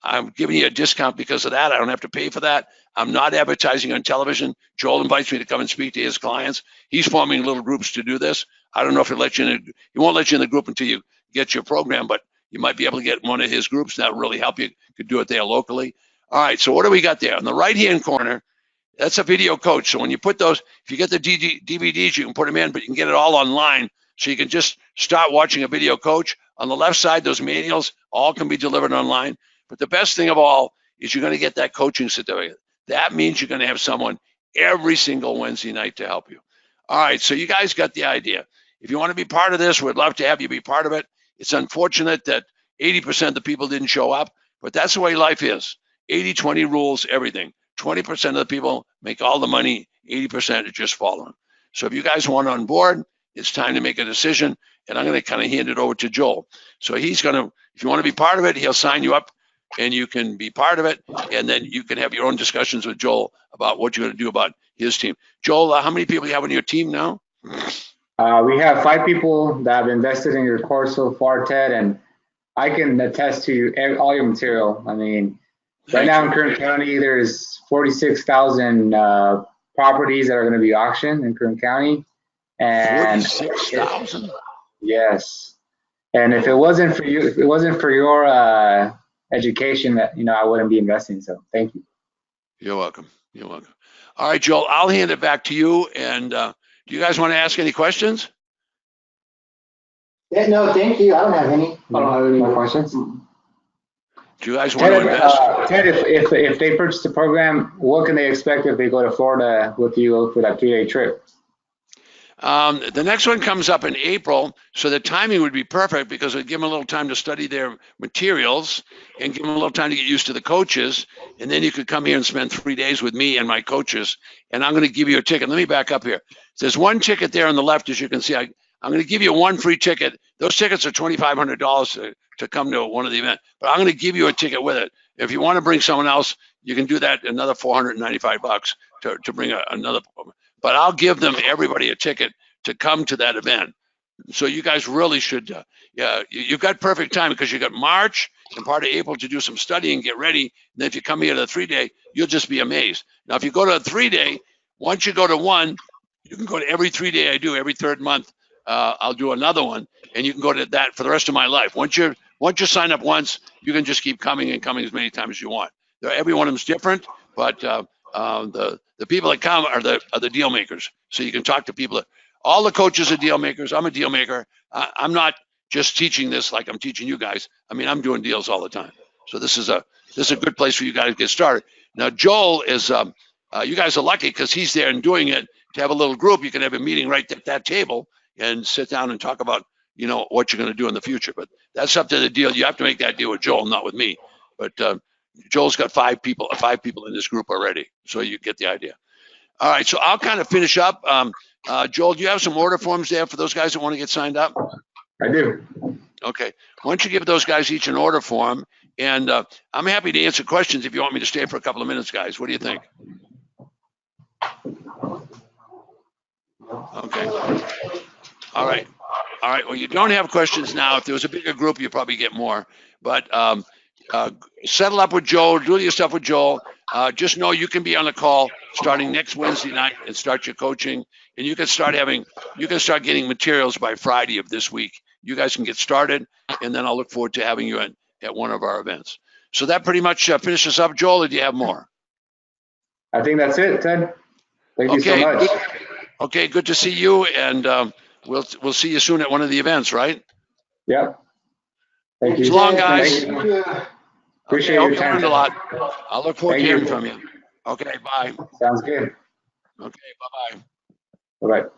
I'm giving you a discount because of that. I don't have to pay for that. I'm not advertising on television. Joel invites me to come and speak to his clients. He's forming little groups to do this. I don't know if he'll let you in. He won't let you in the group until you get your program, but you might be able to get one of his groups. That will really help you. You could do it there locally. All right, so what do we got there? On the right-hand corner, that's a video coach. So when you put those, if you get the DVDs, you can put them in, but you can get it all online. So you can just start watching a video coach. On the left side, those manuals all can be delivered online. But the best thing of all is you're going to get that coaching certificate. That means you're going to have someone every single Wednesday night to help you. All right, so you guys got the idea. If you want to be part of this, we'd love to have you be part of it. It's unfortunate that 80% of the people didn't show up, but that's the way life is. 80-20 rules everything. 20% of the people make all the money, 80% are just following. So if you guys want on board, it's time to make a decision, and I'm going to kind of hand it over to Joel. So he's going to, if you want to be part of it, he'll sign you up, and you can be part of it, and then you can have your own discussions with Joel about what you're going to do about his team. Joel, how many people do you have on your team now? We have 5 people that have invested in your course so far, Ted, and I can attest to all your material. I mean, right now in Kern County, there's 46,000 properties that are going to be auctioned in Kern County. And 46,000? Yes. And if it wasn't for you, if it wasn't for your education, that I wouldn't be investing. So thank you. You're welcome. You're welcome. All right, Joel, I'll hand it back to you. And do you guys want to ask any questions? Yeah, no, thank you. I don't have any. I don't have any more questions. Do you guys want to invest? Ted, if they purchase the program, what can they expect if they go to Florida with you for that 3-day trip? The next one comes up in April, so the timing would be perfect because it'd give them a little time to study their materials and give them a little time to get used to the coaches. And then you could come here and spend 3 days with me and my coaches. And I'm going to give you a ticket. Let me back up here. There's one ticket there on the left, as you can see. I'm going to give you one free ticket. Those tickets are $2,500 to come to one of the events, but I'm going to give you a ticket with it. If you want to bring someone else, you can do that, another $495 to bring another. But I'll give them, everybody, a ticket to come to that event. So you guys really should, you've got perfect time because you got March and part of April to do some studying, get ready. And then if you come here to the 3-day, you'll just be amazed. Now, if you go to a 3-day, once you go to one, you can go to every 3-day I do, every third month. I'll do another one, and you can go to that for the rest of my life. Once you sign up once, you can just keep coming and coming as many times as you want. Every one of them is different, but the people that come are the deal makers. So you can talk to people. All the coaches are deal makers. I'm a deal maker. I'm not just teaching this like I'm teaching you guys. I mean, I'm doing deals all the time. So this is a good place for you guys to get started. Now, Joel is, you guys are lucky because he's there and doing it. To have a little group, you can have a meeting right at that table and sit down and talk about, what you're going to do in the future. But that's up to the deal. You have to make that deal with Joel, not with me. But Joel's got 5 people in this group already, so you get the idea. All right, so I'll kind of finish up. Joel, do you have some order forms there for those guys that want to get signed up? I do. Okay. Why don't you give those guys each an order form? And I'm happy to answer questions if you want me to stay for a couple of minutes, guys. What do you think? Okay. All right. All right. Well, you don't have questions now. If there was a bigger group, you'd probably get more. But settle up with Joel. Do your stuff with Joel. Just know you can be on the call starting next Wednesday night and start your coaching. And you can start getting materials by Friday of this week. You guys can get started, and then I'll look forward to having you at one of our events. So that pretty much finishes up, Joel, or do you have more? I think that's it, Ted. Thank you so much. Okay, good to see you, and we'll see you soon at one of the events, right? Yep. Thank you. So long, guys. Thank you. Appreciate your time. Learned a lot. I'll look forward to hearing from you. Okay, bye. Sounds good. Okay, bye-bye. Bye-bye.